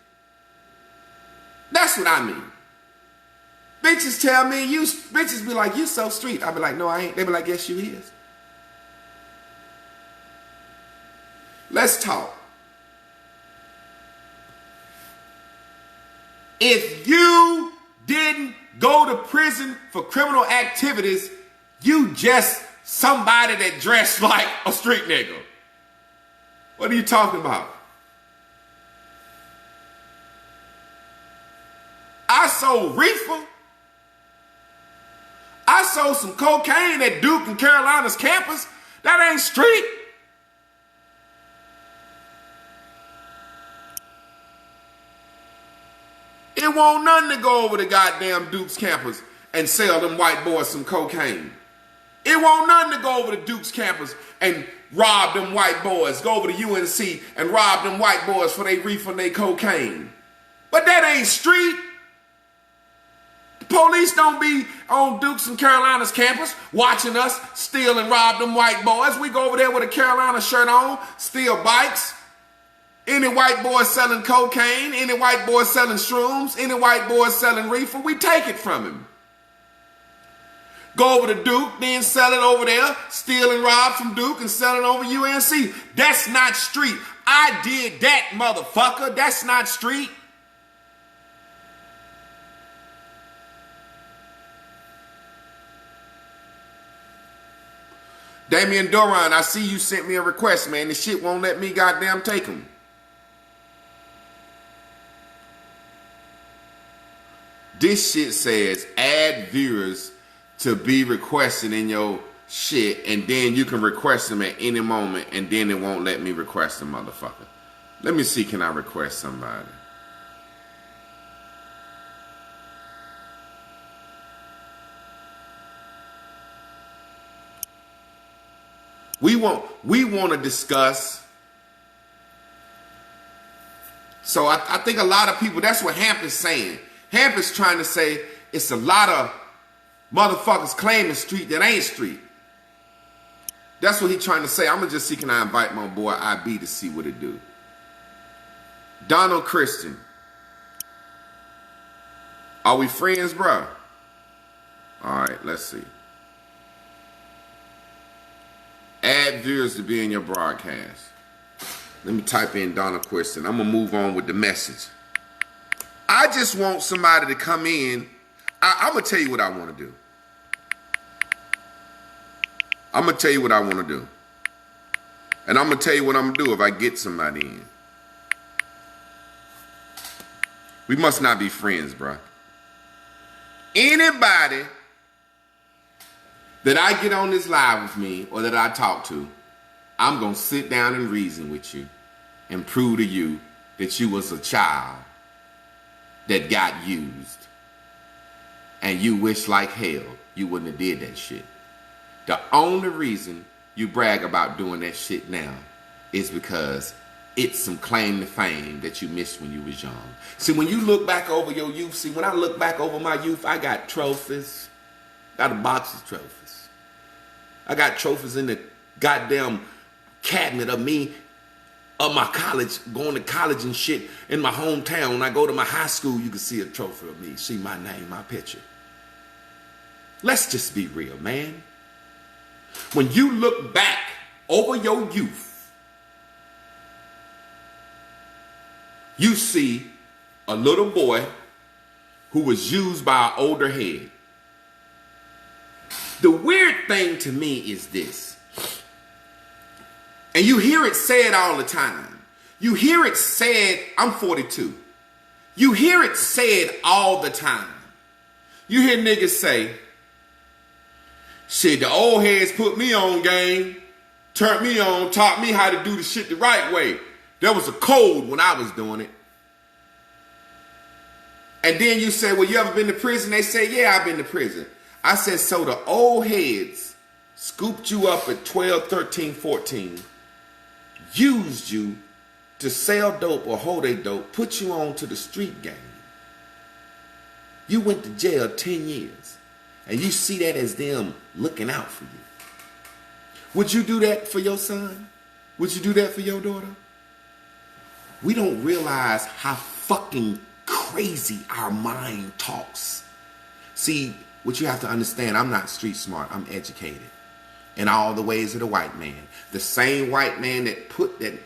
That's what I mean. Bitches tell me, bitches be like, you so street. I be like, no, I ain't. They be like, yes, you is. Let's talk. If you didn't go to prison for criminal activities, you just somebody that dressed like a street nigga. What are you talking about? I sold reefer. I sold some cocaine at Duke and Carolina's campus. That ain't street. It won't nothing to go over to goddamn Duke's campus and sell them white boys some cocaine. It won't nothing to go over to Duke's campus and rob them white boys. Go over to UNC and rob them white boys for they reefer and they cocaine. But that ain't street. The police don't be on Duke's and Carolina's campus watching us steal and rob them white boys. We go over there with a Carolina shirt on, steal bikes. Any white boy selling cocaine, any white boy selling shrooms, any white boy selling reefer, we take it from him. Go over to Duke, then sell it over there, steal and rob from Duke and sell it over UNC. That's not street. I did that, motherfucker. That's not street. Damian Doran, I see you sent me a request, man. This shit won't let me goddamn take them. This shit says add viewers to be requested in your shit, and then you can request them at any moment, and then it won't let me request them, motherfucker. Let me see, can I request somebody? We want to discuss. So I think a lot of people, that's what Hamp is saying. Hamp is trying to say it's a lot of motherfuckers claiming street that ain't street. That's what he's trying to say. I'm going to just see, can I invite my boy IB to see what it do. Donald Christian. Are we friends, bro? All right, let's see. Add viewers to be in your broadcast. Let me type in Donald Christian. I'm going to move on with the message. I just want somebody to come in. I'm going to tell you what I want to do. I'm going to tell you what I want to do. And I'm going to tell you what I'm going to do if I get somebody in. We must not be friends, bro. Anybody that I get on this live with me or that I talk to, I'm going to sit down and reason with you and prove to you that you was a child that got used. And you wish like hell you wouldn't have did that shit. The only reason you brag about doing that shit now is because it's some claim to fame that you missed when you was young. See, when you look back over your youth, see, when I look back over my youth, I got trophies. Got a box of trophies. I got trophies in the goddamn cabinet of me, of my college, going to college and shit in my hometown. When I go to my high school, you can see a trophy of me, see my name, my picture. Let's just be real, man. When you look back over your youth, you see a little boy who was used by an older head. The weird thing to me is this, and you hear it said all the time. You hear it said, I'm 42. You hear it said all the time. You hear niggas say, shit, the old heads put me on game, turned me on, taught me how to do the shit the right way. There was a code when I was doing it. And then you say, well, you ever been to prison? They say, yeah, I've been to prison. I said, so the old heads scooped you up at 12, 13, 14, used you to sell dope or hold a dope, put you on to the street game. You went to jail 10 years. And you see that as them looking out for you. Would you do that for your son? Would you do that for your daughter? We don't realize how fucking crazy our mind talks. See, what you have to understand, I'm not street smart. I'm educated in all the ways of the white man. The same white man that put that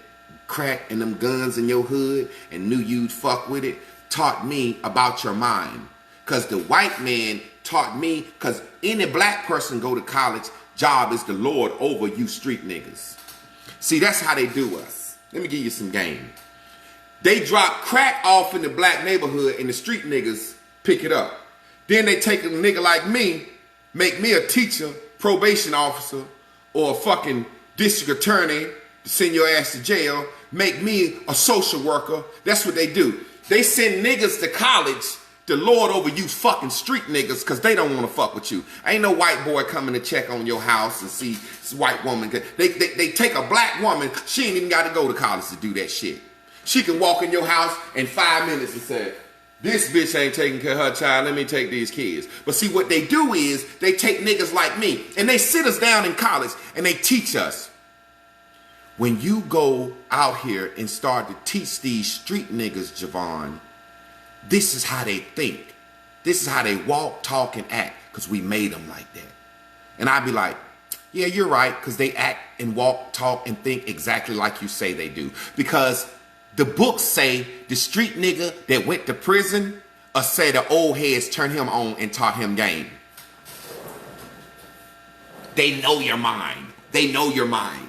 crack and them guns in your hood and knew you'd fuck with it taught me about your mind. Because the white man taught me, because any black person go to college job is the Lord over you street niggas. See, that's how they do us. Let me give you some game. They drop crack off in the black neighborhood and the street niggas pick it up. Then they take a nigga like me, make me a teacher, probation officer, or a fucking district attorney to send your ass to jail, make me a social worker. That's what they do. They send niggas to college to lord over you fucking street niggas because they don't want to fuck with you. Ain't no white boy coming to check on your house and see this white woman. They take a black woman, she ain't even got to go to college to do that shit. She can walk in your house in 5 minutes and say, this bitch ain't taking care of her child, let me take these kids. But see, what they do is they take niggas like me and they sit us down in college and they teach us. When you go out here and start to teach these street niggas, Javon, this is how they think. This is how they walk, talk, and act, because we made them like that. And I'd be like, yeah, you're right, because they act and walk, talk, and think exactly like you say they do. Because the books say the street nigga that went to prison or say the old heads turned him on and taught him game. They know your mind. They know your mind.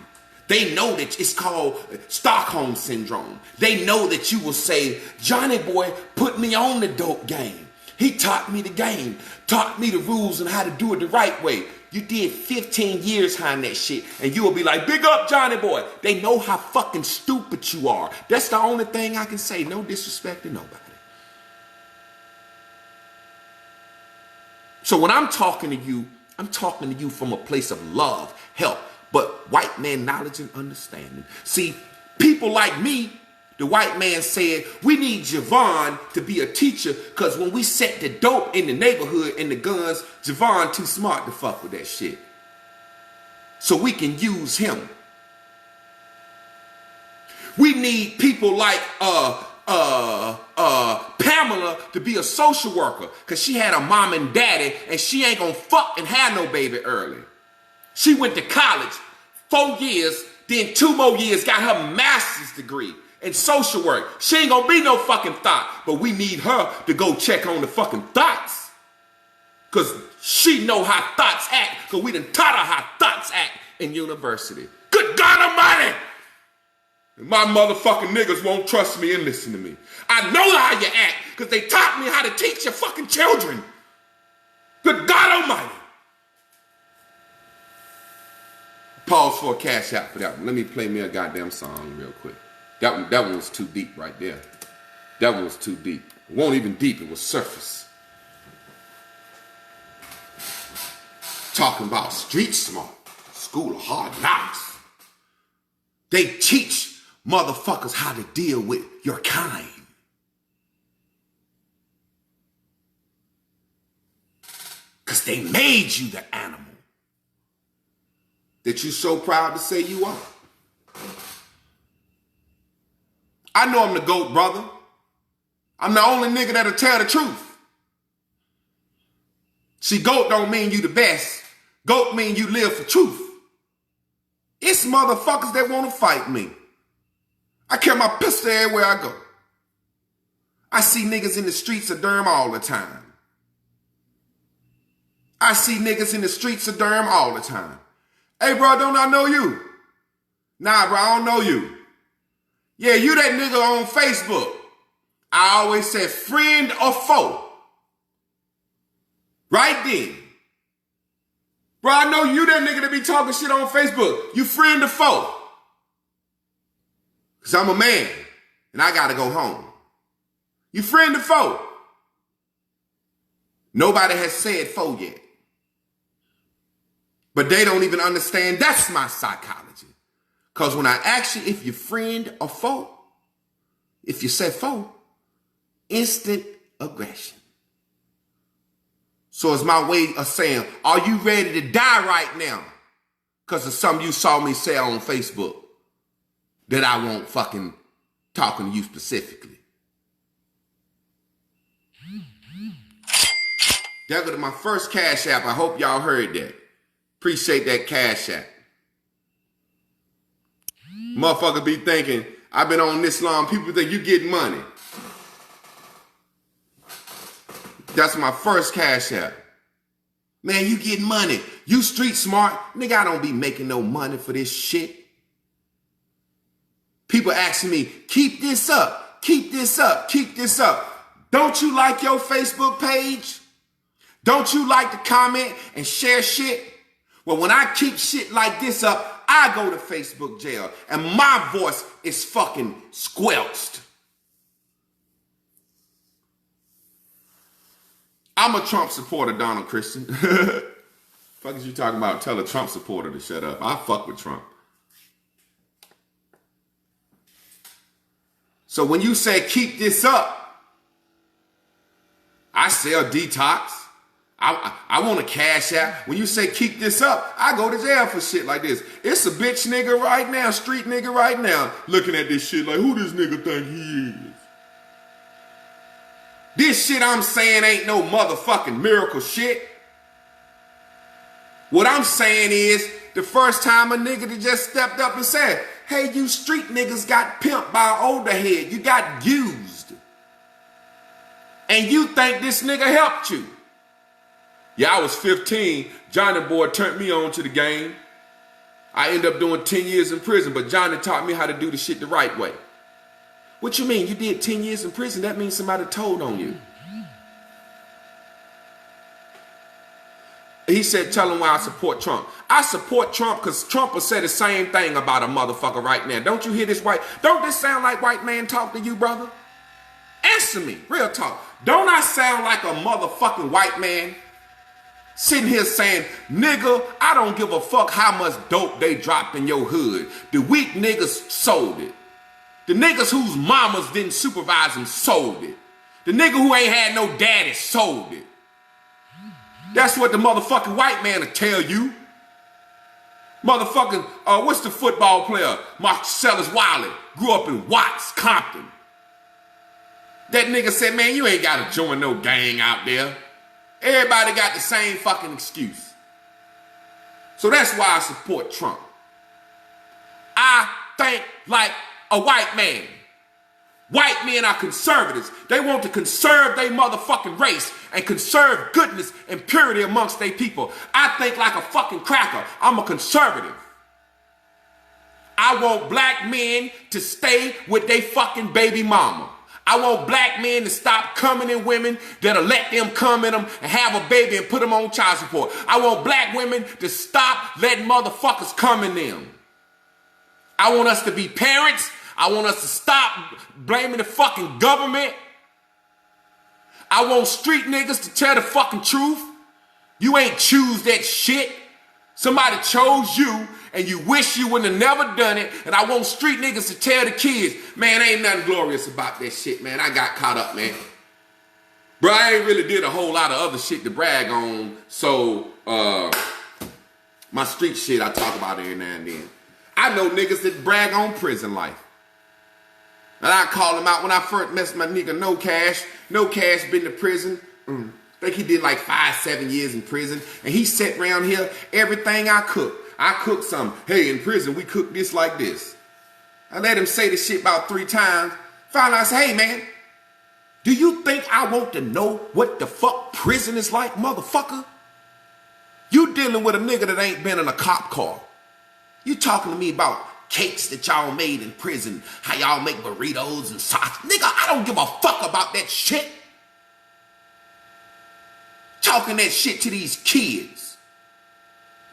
They know that it's called Stockholm Syndrome. They know that you will say, Johnny boy put me on the dope game. He taught me the game, taught me the rules and how to do it the right way. You did 15 years behind that shit, and you will be like, big up Johnny boy. They know how fucking stupid you are. That's the only thing I can say. No disrespect to nobody. So when I'm talking to you from a place of love, help, but white man knowledge and understanding. See, people like me, the white man said, we need Javon to be a teacher because when we set the dope in the neighborhood and the guns, Javon too smart to fuck with that shit. So we can use him. We need people like Pamela to be a social worker because she had a mom and daddy and she ain't gonna fuck and have no baby early. She went to college 4 years, then 2 more years, got her master's degree in social work. She ain't gonna be no fucking thought, but we need her to go check on the fucking thoughts. Because she know how thoughts act, because we done taught her how thoughts act in university. Good God Almighty! And my motherfucking niggas won't trust me and listen to me. I know how you act, because they taught me how to teach your fucking children. Good God Almighty! Pause for a cash out for that one. Let me play me a goddamn song real quick. That one was too deep right there. That one was too deep. It wasn't even deep, it was surface. Talking about street smart, school of hard knocks. They teach motherfuckers how to deal with your kind. Because they made you the animal that you're so proud to say you are. I know I'm the GOAT, brother. I'm the only nigga that'll tell the truth. See, GOAT don't mean you the best. GOAT mean you live for truth. It's motherfuckers that want to fight me. I carry my pistol everywhere I go. I see niggas in the streets of Durham all the time. I see niggas in the streets of Durham all the time. Hey, bro, don't I know you? Nah, bro, I don't know you. Yeah, you that nigga on Facebook. I always say friend or foe. Right then. Bro, I know you that nigga that be talking shit on Facebook. You friend or foe? Because I'm a man and I got to go home. You friend or foe? Nobody has said foe yet. But they don't even understand that's my psychology. Because when I ask you if you're friend or foe, if you say foe, instant aggression. So it's my way of saying, are you ready to die right now? Because of something you saw me say on Facebook that I won't fucking talking to you specifically. That was my first Cash App. I hope y'all heard that. Appreciate that Cash App. Motherfuckers be thinking, I've been on this long, people think you getting money. That's my first Cash App. Man, you get money. You street smart. Nigga, I don't be making no money for this shit. People asking me, keep this up, keep this up, keep this up. Don't you like your Facebook page? Don't you like to comment and share shit? Well, when I keep shit like this up, I go to Facebook jail and my voice is fucking squelched. I'm a Trump supporter, Donald Christian. Fuck is you talking about? Tell a Trump supporter to shut up. I fuck with Trump. So when you say keep this up, I sell detox. I want a cash app. When you say keep this up, I go to jail for shit like this. It's a bitch nigga right now, street nigga right now, looking at this shit like, who this nigga think he is? This shit I'm saying ain't no motherfucking miracle shit. What I'm saying is, the first time a nigga that just stepped up and said, hey, you street niggas got pimped by an older head. You got used. And you think this nigga helped you. Yeah, I was 15. Johnny boy turned me on to the game. I ended up doing 10 years in prison, but Johnny taught me how to do the shit the right way. What you mean? You did 10 years in prison? That means somebody told on you. He said, tell him why I support Trump. I support Trump because Trump will say the same thing about a motherfucker right now. Don't you hear this don't this sound like white man talk to you, brother? Answer me, real talk. Don't I sound like a motherfucking white man? Sitting here saying, nigga, I don't give a fuck how much dope they dropped in your hood. The weak niggas sold it. The niggas whose mamas didn't supervise them sold it. The nigga who ain't had no daddy sold it. That's what the motherfucking white man will tell you. Motherfucking, what's the football player? Marcellus Wiley grew up in Watts, Compton. That nigga said, man, you ain't got to join no gang out there. Everybody got the same fucking excuse. So that's why I support Trump. I think like a white man. White men are conservatives. They want to conserve their motherfucking race and conserve goodness and purity amongst their people. I think like a fucking cracker. I'm a conservative. I want black men to stay with their fucking baby mama. I want black men to stop coming in women that'll let them come in them and have a baby and put them on child support. I want black women to stop letting motherfuckers come in them. I want us to be parents. I want us to stop blaming the fucking government. I want street niggas to tell the fucking truth. You ain't choose that shit. Somebody chose you and you wish you wouldn't have never done it. And I want street niggas to tell the kids, man, ain't nothing glorious about that shit, man. I got caught up, man. Bro, I ain't really did a whole lot of other shit to brag on. So, my street shit I talk about every now and then. I know niggas that brag on prison life. And I call him out when I first met my nigga No Cash. No Cash been to prison. I think he did like 5-7 years in prison. And he sat around here, everything I cook. I cook something. Hey, in prison, we cook this like this. I let him say the shit about 3 times. Finally, I say, hey, man, do you think I want to know what the fuck prison is like, motherfucker? You dealing with a nigga that ain't been in a cop car. You talking to me about cakes that y'all made in prison, how y'all make burritos and sauce. Nigga, I don't give a fuck about that shit. Talking that shit to these kids.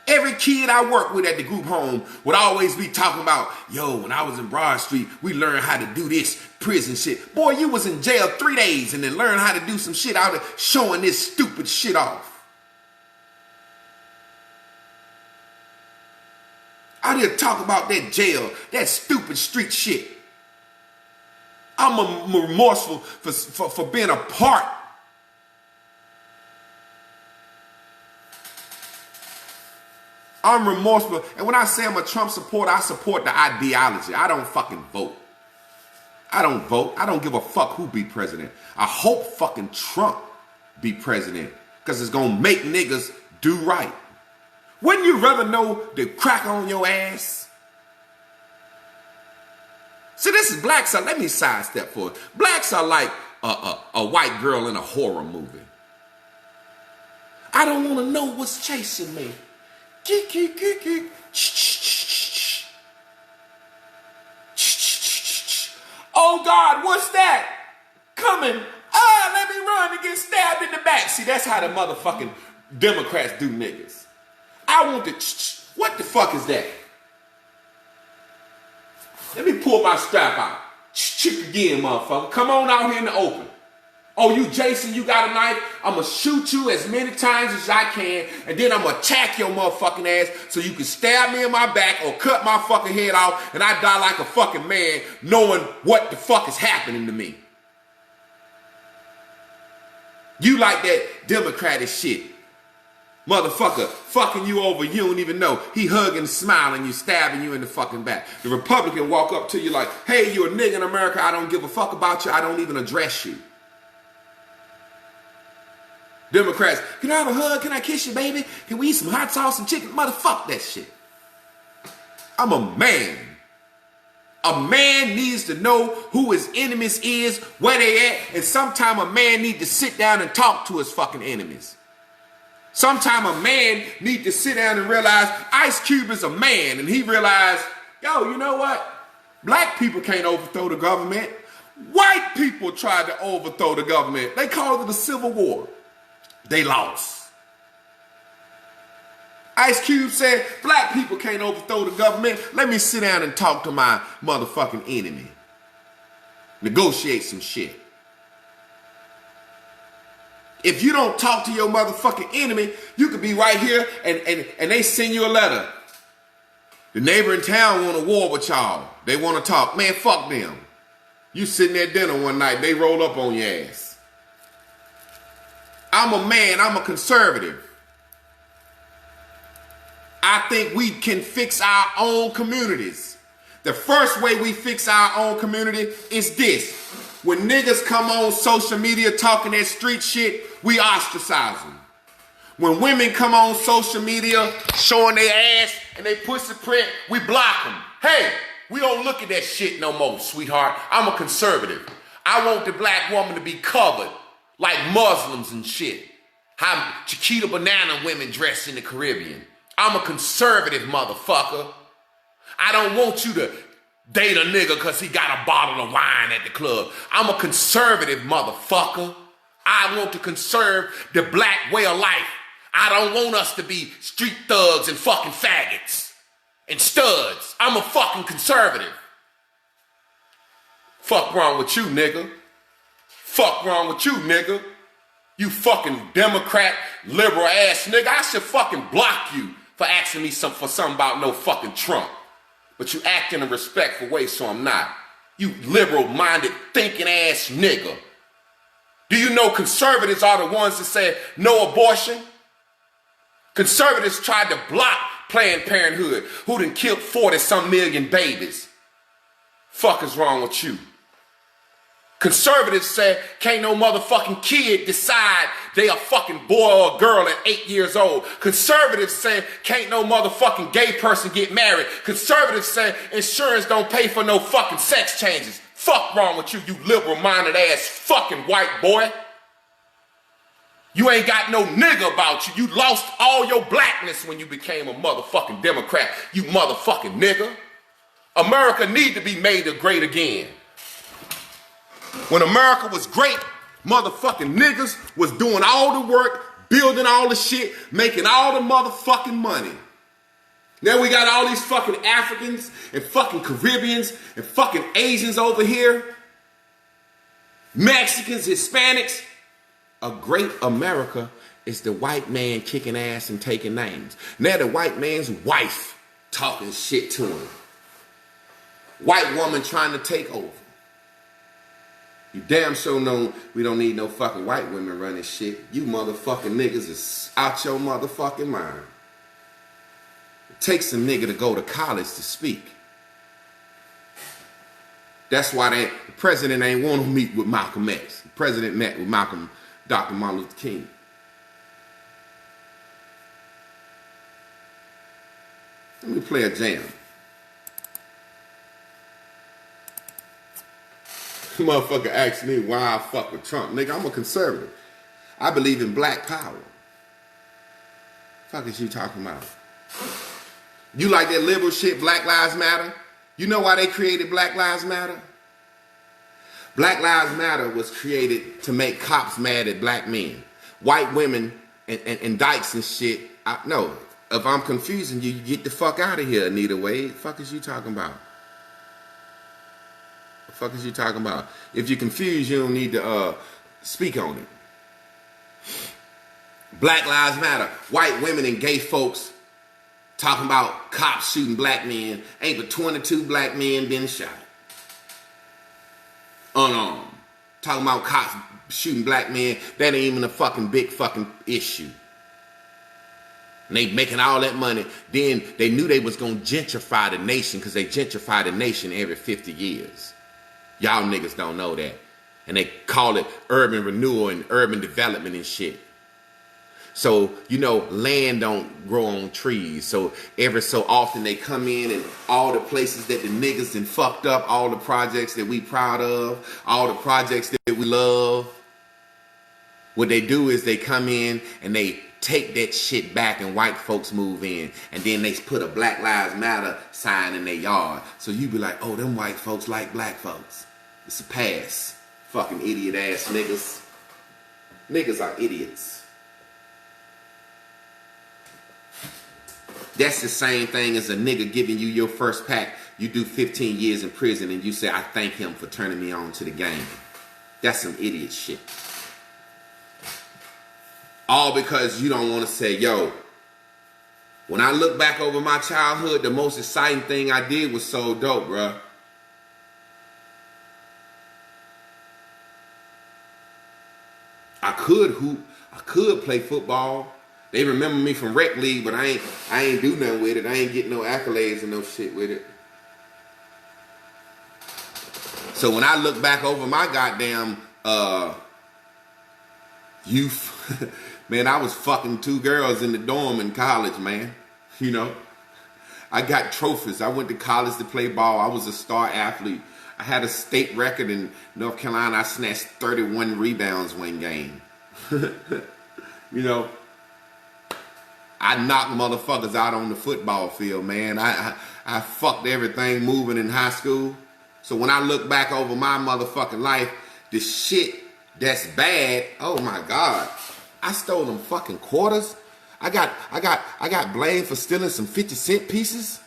Every kid I work with at the group home would always be talking about, yo, when I was in Broad Street, we learned how to do this prison shit. Boy, you was in jail 3 days and then learned how to do some shit out of showing this stupid shit off. I didn't talk about that jail, that stupid street shit. I'm remorseful for being a part. I'm remorseful. And when I say I'm a Trump supporter, I support the ideology. I don't fucking vote. I don't vote. I don't give a fuck who be president. I hope fucking Trump be president because it's going to make niggas do right. Wouldn't you rather know the crack on your ass? See, this is blacks. Let me sidestep for it. Blacks are like a white girl in a horror movie. I don't want to know what's chasing me. Oh God, what's that? Coming. Let me run and get stabbed in the back. See, that's how the motherfucking Democrats do niggas. I want to, what the fuck is that? Let me pull my strap out. Chick again, motherfucker. Come on out here in the open. Oh, you Jason, you got a knife? I'm going to shoot you as many times as I can, and then I'm going to attack your motherfucking ass so you can stab me in my back or cut my fucking head off, and I die like a fucking man knowing what the fuck is happening to me. You like that Democratic shit. Motherfucker fucking you over, you don't even know. He hugging, smiling, you stabbing you in the fucking back. The Republican walk up to you like, hey, you a nigga in America, I don't give a fuck about you, I don't even address you. Democrats, can I have a hug? Can I kiss you, baby? Can we eat some hot sauce and chicken? Motherfuck that shit. I'm a man. A man needs to know who his enemies is, where they at, and sometime a man need to sit down and talk to his fucking enemies. Sometime a man need to sit down and realize Ice Cube is a man, and he realized, yo, you know what? Black people can't overthrow the government. White people tried to overthrow the government. They called it a civil war. They lost. Ice Cube said, black people can't overthrow the government. Let me sit down and talk to my motherfucking enemy. Negotiate some shit. If you don't talk to your motherfucking enemy, you could be right here and they send you a letter. The neighbor in town want a war with y'all. They want to talk. Man, fuck them. You sitting at dinner one night, they roll up on your ass. I'm a man, I'm a conservative. I think we can fix our own communities. The first way we fix our own community is this. When niggas come on social media talking that street shit, we ostracize them. When women come on social media showing their ass and they pussy print, we block them. Hey, we don't look at that shit no more, sweetheart. I'm a conservative. I want the black woman to be covered like Muslims and shit. How Chiquita Banana women dress in the Caribbean. I'm a conservative motherfucker. I don't want you to date a nigga because he got a bottle of wine at the club. I'm a conservative motherfucker. I want to conserve the black way of life. I don't want us to be street thugs and fucking faggots and studs. I'm a fucking conservative. Fuck wrong with you, nigga. Fuck wrong with you, nigga. You fucking Democrat, liberal ass nigga. I should fucking block you for asking me for something about no fucking Trump. But you act in a respectful way, so I'm not. You liberal-minded, thinking ass nigga. Do you know conservatives are the ones that say no abortion? Conservatives tried to block Planned Parenthood, who done killed 40-some million babies. Fuck is wrong with you? Conservatives say can't no motherfucking kid decide they a fucking boy or a girl at 8 years old. Conservatives say can't no motherfucking gay person get married. Conservatives say insurance don't pay for no fucking sex changes. Fuck wrong with you, you liberal-minded ass fucking white boy. You ain't got no nigga about you. You lost all your blackness when you became a motherfucking Democrat, you motherfucking nigga. America need to be made great again. When America was great, motherfucking niggas was doing all the work, building all the shit, making all the motherfucking money. Now we got all these fucking Africans and fucking Caribbeans and fucking Asians over here. Mexicans, Hispanics. A great America is the white man kicking ass and taking names. Now the white man's wife talking shit to him. White woman trying to take over. You damn sure know we don't need no fucking white women running shit. You motherfucking niggas is out your motherfucking mind. It takes a nigga to go to college to speak. That's why the president ain't want to meet with Malcolm X. The president met with Dr. Martin Luther King. Let me play a jam. Motherfucker asked me why I fuck with Trump. Nigga, I'm a conservative. I believe in black power. Fuck is you talking about? You like that liberal shit, Black Lives Matter? You know why they created Black Lives Matter? Black Lives Matter was created to make cops mad at black men. White women and dykes and shit. No, if I'm confusing you, you get the fuck out of here, Anita Wade. The fuck is you talking about? The fuck is you talking about? If you're confused, you don't need to speak on it. Black Lives Matter. White women and gay folks talking about cops shooting black men. Ain't but 22 black men been shot. Unarmed. Talking about cops shooting black men. That ain't even a fucking big fucking issue. And they making all that money. Then they knew they was gonna gentrify the nation because they gentrify the nation every 50 years. Y'all niggas don't know that. And they call it urban renewal and urban development and shit. So, you know, land don't grow on trees. So every so often they come in and all the places that the niggas done fucked up, all the projects that we proud of, all the projects that we love, what they do is they come in and they take that shit back and white folks move in. And then they put a Black Lives Matter sign in their yard. So you be like, oh, them white folks like black folks. It's a pass. Fucking idiot ass niggas. Niggas are idiots. That's the same thing as a nigga giving you your first pack. You do 15 years in prison and you say, I thank him for turning me on to the game. That's some idiot shit. All because you don't want to say, yo, when I look back over my childhood, the most exciting thing I did was so dope, bruh. I could hoop. I could play football. They remember me from rec league, but I ain't do nothing with it. I ain't get no accolades and no shit with it. So when I look back over my goddamn youth, man, I was fucking 2 girls in the dorm in college, man. You know, I got trophies. I went to college to play ball. I was a star athlete. I had a state record in North Carolina. I snatched 31 rebounds one game. You know, I knocked motherfuckers out on the football field, man. I fucked everything moving in high school. So when I look back over my motherfucking life, the shit that's bad, oh my God. I stole them fucking quarters. I got blamed for stealing some 50-cent pieces.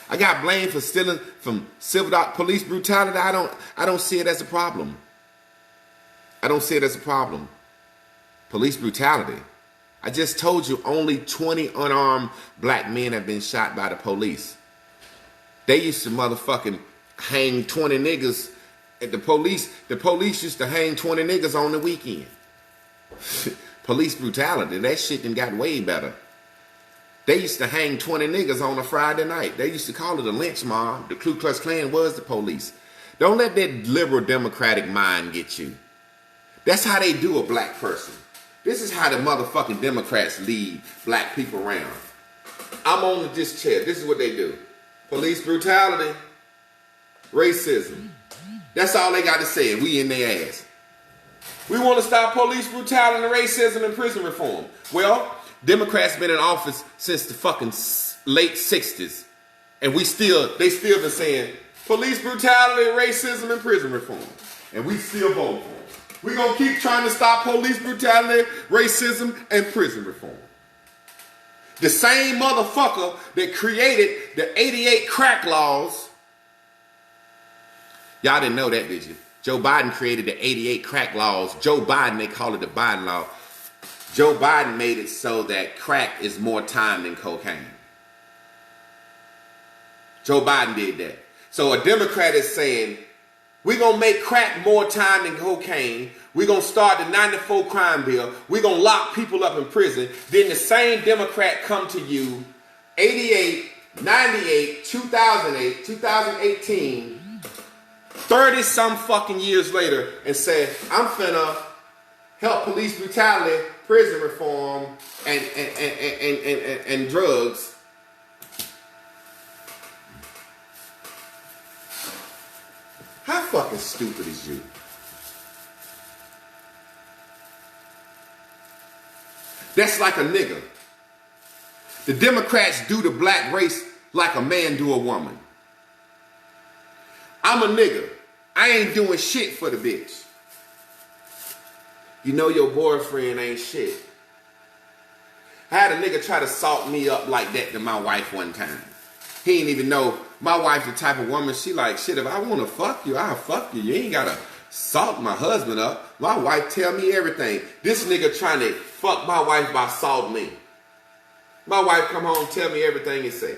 I got blamed for stealing from police brutality. I don't see it as a problem. I don't see it as a problem. Police brutality. I just told you only 20 unarmed black men have been shot by the police. They used to motherfucking hang 20 niggas at the police. The police used to hang 20 niggas on the weekend. Police brutality. That shit done got way better. They used to hang 20 niggas on a Friday night. They used to call it a lynch mob. The Ku Klux Klan was the police. Don't let that liberal democratic mind get you. That's how they do a black person. This is how the motherfucking Democrats lead black people around. I'm on this chair. This is what they do. Police brutality, racism. That's all they got to say, and we in their ass. We want to stop police brutality and racism and prison reform. Well, Democrats been in office since the fucking late 60s. And they still been saying police brutality, racism, and prison reform. And we still vote for them. We're going to keep trying to stop police brutality, racism, and prison reform. The same motherfucker that created the 88 crack laws. Y'all didn't know that, did you? Joe Biden created the 88 crack laws. Joe Biden, they call it the Biden law. Joe Biden made it so that crack is more time than cocaine. Joe Biden did that. So a Democrat is saying, we're going to make crack more time than cocaine. We're going to start the 94 crime bill. We're going to lock people up in prison. Then the same Democrat come to you 88, 98, 2008, 2018, 30 some fucking years later and say, I'm finna help police brutality, prison reform, and drugs. How fucking stupid is you? That's like a nigga. The Democrats do the black race like a man do a woman. I'm a nigga. I ain't doing shit for the bitch. You know your boyfriend ain't shit. I had a nigga try to salt me up like that to my wife one time. He didn't even know my wife the type of woman, she like, shit, if I want to fuck you, I'll fuck you. You ain't got to salt my husband up. My wife tell me everything. This nigga trying to fuck my wife by salting me. My wife come home tell me everything he say.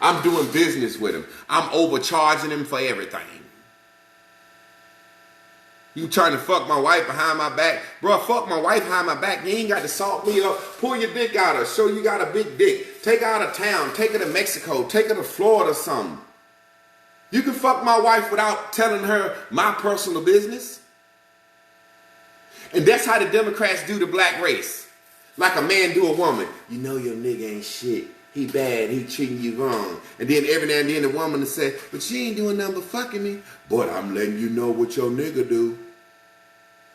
I'm doing business with him. I'm overcharging him for everything. You trying to fuck my wife behind my back? Bro, fuck my wife behind my back. You ain't got to salt me up. Pull your dick out of her. Show you got a big dick. Take her out of town. Take her to Mexico. Take her to Florida or something. You can fuck my wife without telling her my personal business. And that's how the Democrats do the black race. Like a man do a woman. You know your nigga ain't shit. He bad. He treating you wrong. And then every now and then the woman will say, but she ain't doing nothing but fucking me. But I'm letting you know what your nigga do.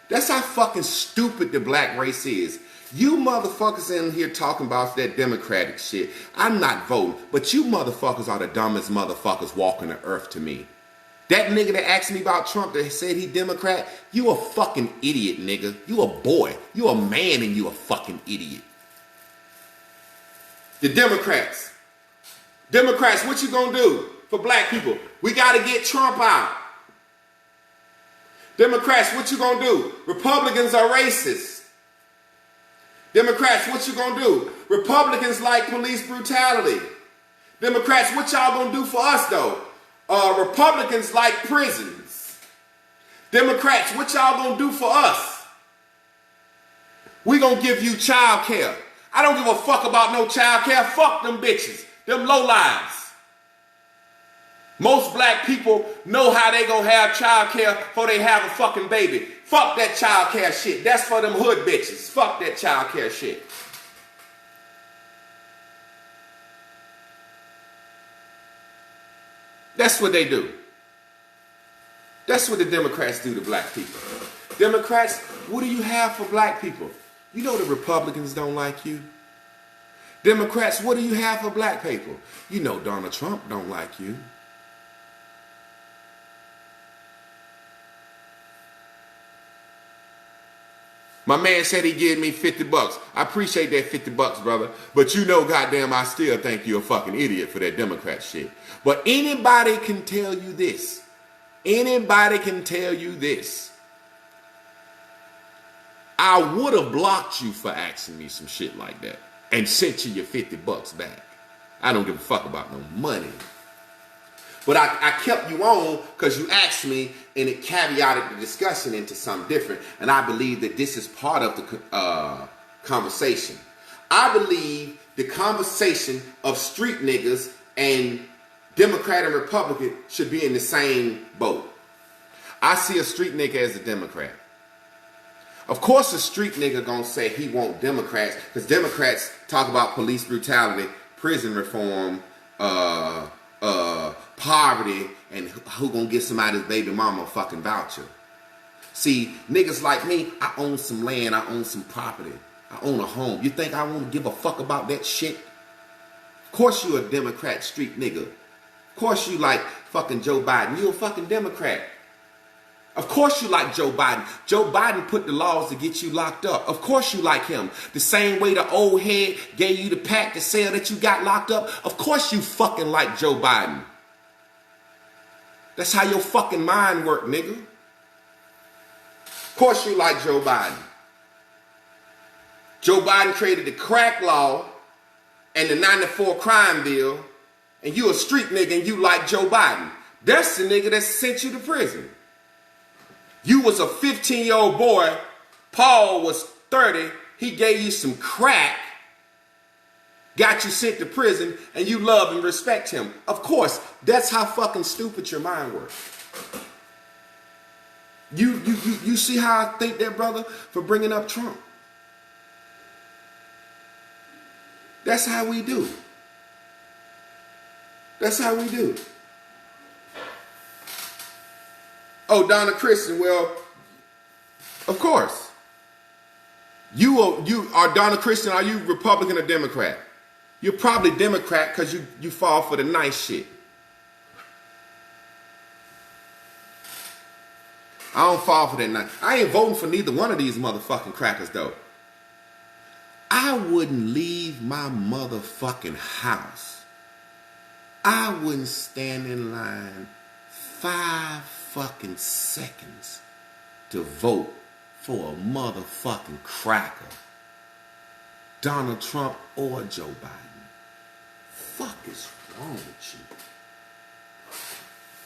That's how fucking stupid the black race is. You motherfuckers in here talking about that Democratic shit. I'm not voting. But you motherfuckers are the dumbest motherfuckers walking the earth to me. That nigga that asked me about Trump that said he Democrat, you a fucking idiot, nigga. You a boy. You a man and you a fucking idiot. The Democrats. Democrats, what you gonna do for black people? We gotta get Trump out. Democrats, what you gonna do? Republicans are racist. Democrats, what you gonna do? Republicans like police brutality. Democrats, what y'all gonna do for us though? Republicans like prisons. Democrats, what y'all gonna do for us? We gonna give you child care. I don't give a fuck about no child care. Fuck them bitches. Them lowlives. Most black people know how they gonna have child care before they have a fucking baby. Fuck that child care shit. That's for them hood bitches. Fuck that child care shit. That's what they do. That's what the Democrats do to black people. Democrats, what do you have for black people? You know the Republicans don't like you. Democrats, what do you have for black people? You know Donald Trump don't like you. My man said he gave me $50. I appreciate that $50, brother. But you know, goddamn, I still think you're a fucking idiot for that Democrat shit. But anybody can tell you this. Anybody can tell you this. I would have blocked you for asking me some shit like that and sent you your $50 back. I don't give a fuck about no money. But I kept you on because you asked me and it caveated the discussion into something different. And I believe that this is part of the conversation. I believe the conversation of street niggas and Democrat and Republican should be in the same boat. I see a street nigga as a Democrat. Of course a street nigga gonna say he want Democrats because Democrats talk about police brutality, prison reform, poverty, and who gonna get somebody's baby mama a fucking voucher. See, niggas like me, I own some land, I own some property, I own a home. You think I wanna give a fuck about that shit? Of course you a Democrat street nigga. Of course you like fucking Joe Biden. You a fucking Democrat. Of course you like Joe Biden. Joe Biden put the laws to get you locked up. Of course you like him. The same way the old head gave you the pack to sell that you got locked up. Of course you fucking like Joe Biden. That's how your fucking mind work, nigga. Of course you like Joe Biden. Joe Biden created the crack law and the 94 crime bill, and you a street nigga and you like Joe Biden. That's the nigga that sent you to prison. You was a 15-year-old boy. Paul was 30. He gave you some crack, got you sent to prison, and you love and respect him. Of course, that's how fucking stupid your mind works. You see how I think that, brother, for bringing up Trump? That's how we do. That's how we do. Oh, Donna Christian, well, of course. You are Donna Christian, are you Republican or Democrat? You're probably Democrat because you fall for the nice shit. I don't fall for that nice. I ain't voting for neither one of these motherfucking crackers though. I wouldn't leave my motherfucking house. I wouldn't stand in line 5 fucking seconds to vote for a motherfucking cracker. Donald Trump or Joe Biden. Fuck is wrong with you?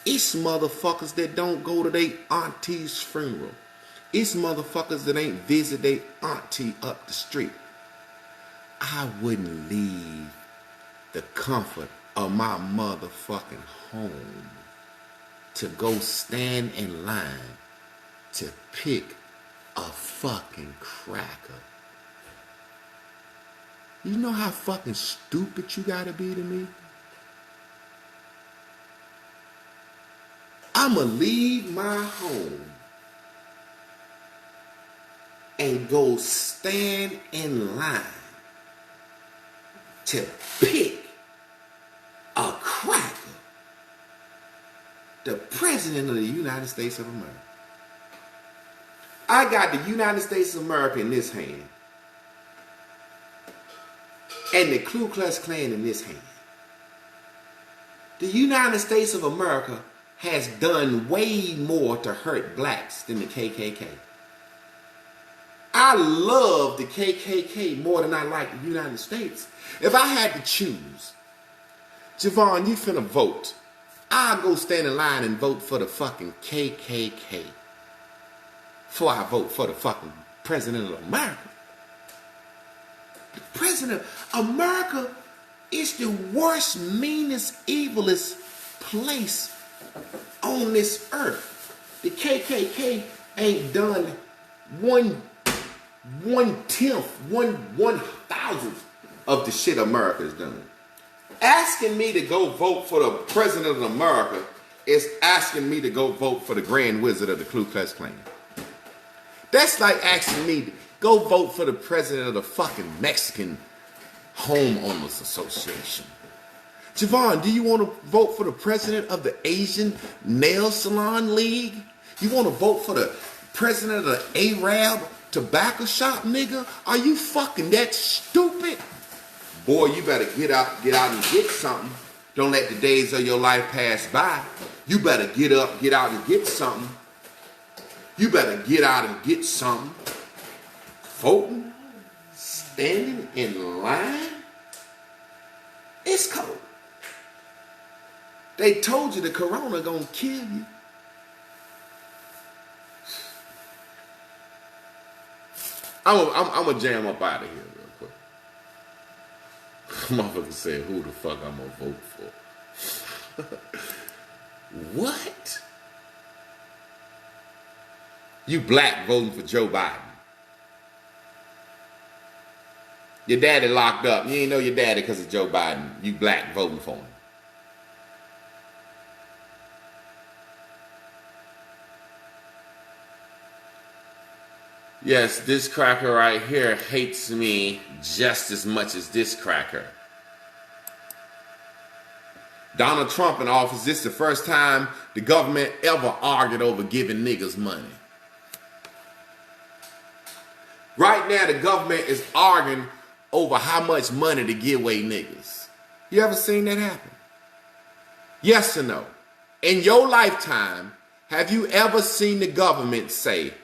It's motherfuckers that don't go to their auntie's funeral. It's motherfuckers that ain't visit their auntie up the street. I wouldn't leave the comfort of my motherfucking home to go stand in line to pick a fucking cracker. You know how fucking stupid you gotta be to me? I'ma leave my home and go stand in line to pick a cracker. The President of the United States of America. I got the United States of America in this hand and the Ku Klux Klan in this hand. The United States of America has done way more to hurt blacks than the KKK. I love the KKK more than I like the United States. If I had to choose, Javon, you finna vote. I'll go stand in line and vote for the fucking KKK before I vote for the fucking President of America. The President of America is the worst, meanest, evilest place on this earth. The KKK ain't done one thousandth of the shit America's done. Asking me to go vote for the President of America is asking me to go vote for the Grand Wizard of the Ku Klux Klan. That's like asking me to go vote for the President of the fucking Mexican Homeowners Association. Javon, do you want to vote for the President of the Asian Nail Salon League? You want to vote for the President of the Arab Tobacco Shop, nigga? Are you fucking that stupid? Boy, you better get out and get something. Don't let the days of your life pass by. You better get up, get out and get something. You better get out and get something. Voting, standing in line. It's cold. They told you the corona gonna kill you. I'm gonna jam up out of here real quick. Motherfucker said, who the fuck I'm gonna vote for? What? You black voting for Joe Biden. Your daddy locked up. You ain't know your daddy because of Joe Biden. You black voting for him. Yes, this cracker right here hates me just as much as this cracker. Donald Trump in office, this is the first time the government ever argued over giving niggas money. Right now, the government is arguing over how much money to give away niggas. You ever seen that happen? Yes or no? In your lifetime, have you ever seen the government say,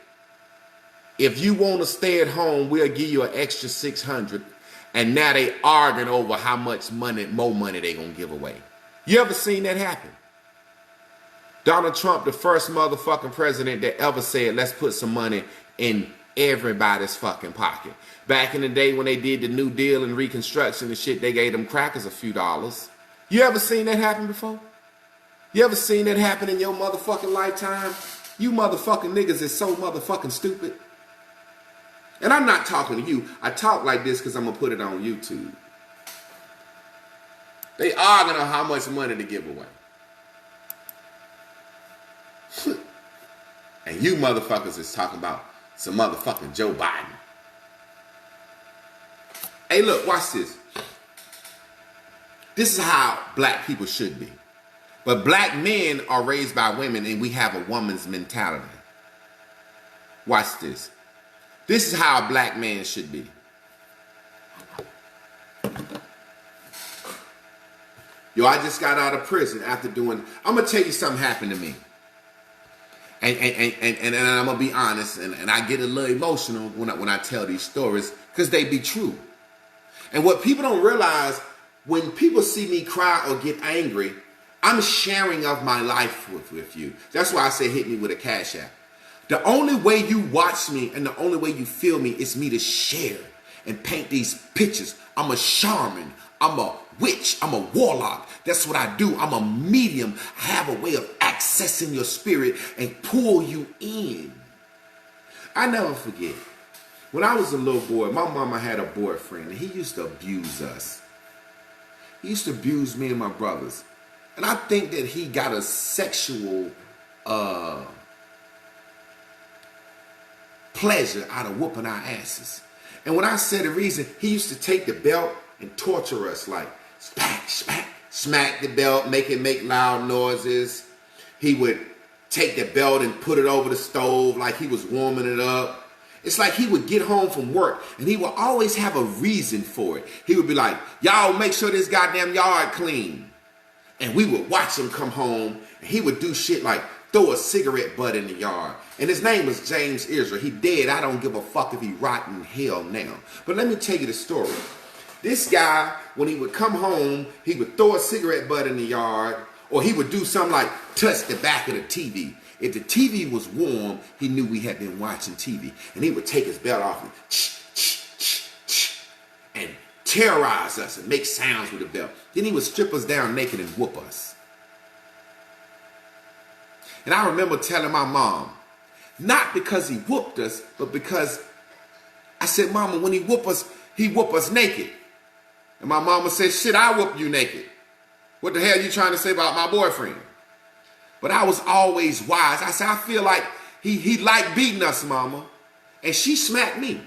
if you want to stay at home, we'll give you an extra $600, and now they arguing over how much money, more money they gonna give away? You ever seen that happen? Donald Trump, the first motherfucking president that ever said, let's put some money in everybody's fucking pocket. Back in the day when they did the New Deal and Reconstruction and shit, they gave them crackers a few dollars. You ever seen that happen before? You ever seen that happen in your motherfucking lifetime? You motherfucking niggas is so motherfucking stupid. And I'm not talking to you. I talk like this because I'm going to put it on YouTube. They arguing on how much money to give away. And you motherfuckers is talking about some motherfucking Joe Biden. Hey, look, watch this. This is how black people should be. But black men are raised by women and we have a woman's mentality. Watch this. This is how a black man should be. Yo, I just got out of prison after doing... I'm going to tell you something happened to me. And I'm going to be honest, and I get a little emotional when I tell these stories because they be true. And what people don't realize, when people see me cry or get angry, I'm sharing of my life with you. That's why I say hit me with a cash app. The only way you watch me and the only way you feel me is me to share and paint these pictures. I'm a shaman. I'm a witch. I'm a warlock. That's what I do. I'm a medium. I have a way of accessing your spirit and pull you in. I never forget. When I was a little boy, my mama had a boyfriend and he used to abuse us. He used to abuse me and my brothers. And I think that he got a sexual pleasure out of whooping our asses. And when I say the reason, he used to take the belt and torture us, like smack, smack, smack the belt, make it make loud noises. He would take the belt and put it over the stove like he was warming it up. It's like he would get home from work and he would always have a reason for it. He would be like, y'all make sure this goddamn yard clean. And we would watch him come home and he would do shit like throw a cigarette butt in the yard. And his name was James Israel. He dead. I don't give a fuck if he rot in hell now. But let me tell you the story. This guy, when he would come home, he would throw a cigarette butt in the yard, or he would do something like touch the back of the TV. If the TV was warm, he knew we had been watching TV. And he would take his belt off and terrorize us and make sounds with the belt. Then he would strip us down naked and whoop us. And I remember telling my mom, not because he whooped us, but because I said, Mama, when he whoop us naked. And my mama said, shit, I whoop you naked. What the hell are you trying to say about my boyfriend? But I was always wise. I said, I feel like he liked beating us, Mama. And she smacked me.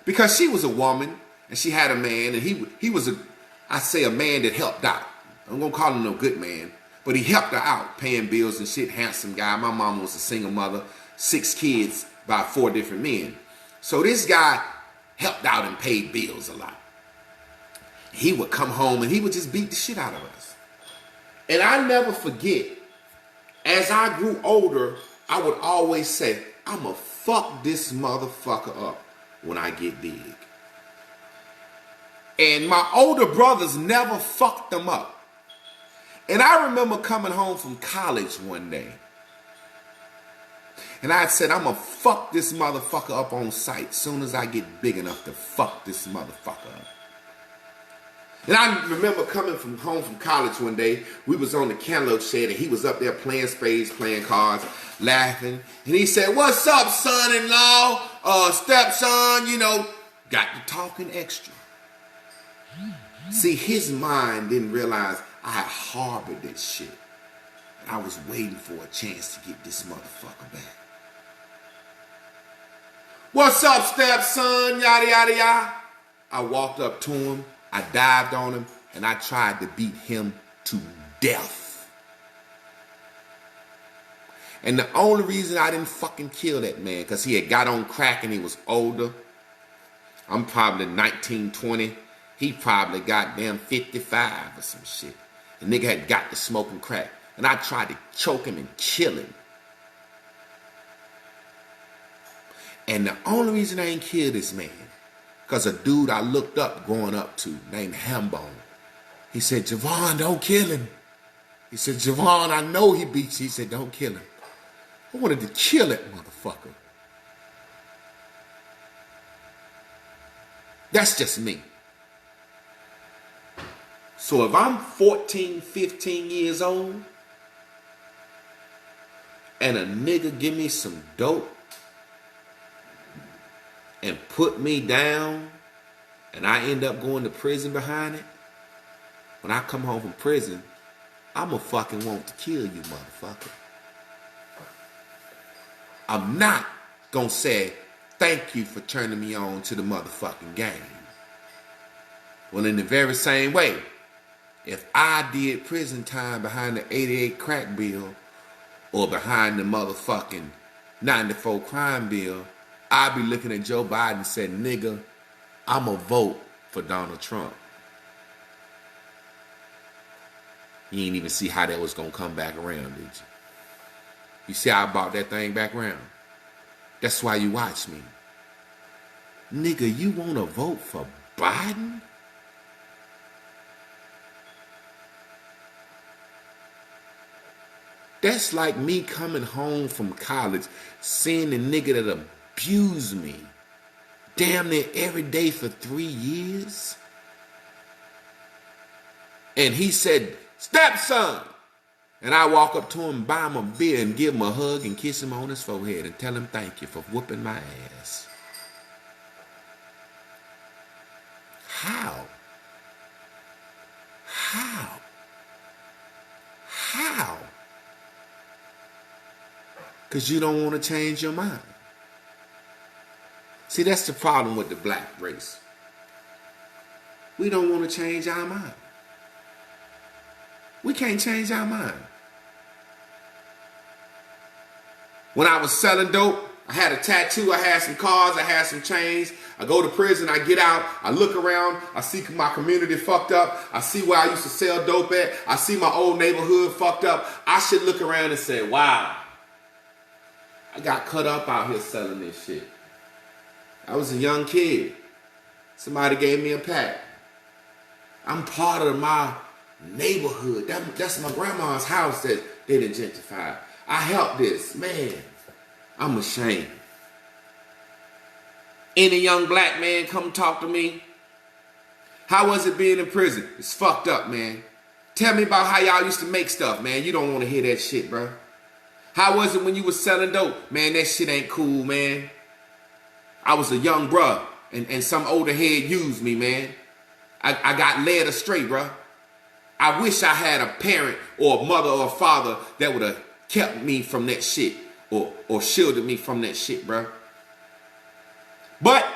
Because she was a woman and she had a man, and he was a man that helped out. I'm going to call him no good man, but he helped her out, paying bills and shit, handsome guy. My mama was a single mother, 6 kids by 4 different men. So this guy helped out and paid bills a lot. He would come home and he would just beat the shit out of us. And I never forget, as I grew older, I would always say, I'ma fuck this motherfucker up when I get big. And my older brothers never fucked them up. And I remember coming home from college one day. And I said, I'm going to fuck this motherfucker up on sight soon as I get big enough to fuck this motherfucker up. And I remember coming home from college one day. We was on the cantaloupe shed and he was up there playing spades, playing cards, laughing. And he said, what's up, son-in-law, stepson, got to talking extra. See, his mind didn't realize I had harbored that shit. And I was waiting for a chance to get this motherfucker back. What's up, stepson? Yada, yada, yada. I walked up to him. I dived on him. And I tried to beat him to death. And the only reason I didn't fucking kill that man, because he had got on crack and he was older. I'm probably 19, 20. He probably goddamn 55 or some shit. The nigga had got to smoking crack. And I tried to choke him and kill him. And the only reason I ain't killed this man, because a dude I looked up growing up to named Hambone. He said, Javon, don't kill him. He said, Javon, I know he beats you. He said, don't kill him. I wanted to kill that motherfucker. That's just me. So if I'm 14, 15 years old, and a nigga give me some dope and put me down, and I end up going to prison behind it, when I come home from prison, I'ma fucking want to kill you, motherfucker. I'm not gonna say, thank you for turning me on to the motherfucking game. Well, in the very same way, if I did prison time behind the 88 crack bill or behind the motherfucking 94 crime bill, I'd be looking at Joe Biden and saying, nigga, I'ma vote for Donald Trump. You ain't even see how that was gonna come back around, did you? You see how I brought that thing back around? That's why you watch me. Nigga, you wanna vote for Biden? That's like me coming home from college, seeing the nigga that abused me damn near every day for 3 years. And he said, stepson. And I walk up to him, buy him a beer, and give him a hug and kiss him on his forehead and tell him thank you for whooping my ass. How? How? How? Because you don't want to change your mind. See, that's the problem with the black race. We don't want to change our mind. We can't change our mind. When I was selling dope, I had a tattoo, I had some cars, I had some chains. I go to prison, I get out, I look around, I see my community fucked up. I see where I used to sell dope at. I see my old neighborhood fucked up. I should look around and say, wow, I got cut up out here selling this shit. I was a young kid. Somebody gave me a pack. I'm part of my neighborhood. That's my grandma's house that they done gentrified. I helped this. Man, I'm ashamed. Any young black man come talk to me. How was it being in prison? It's fucked up, man. Tell me about how y'all used to make stuff, man. You don't want to hear that shit, bro. How was it when you was selling dope? Man, that shit ain't cool, man. I was a young bruh, and some older head used me, man. I got led astray, bruh. I wish I had a parent or a mother or a father that would have kept me from that shit or shielded me from that shit, bruh. But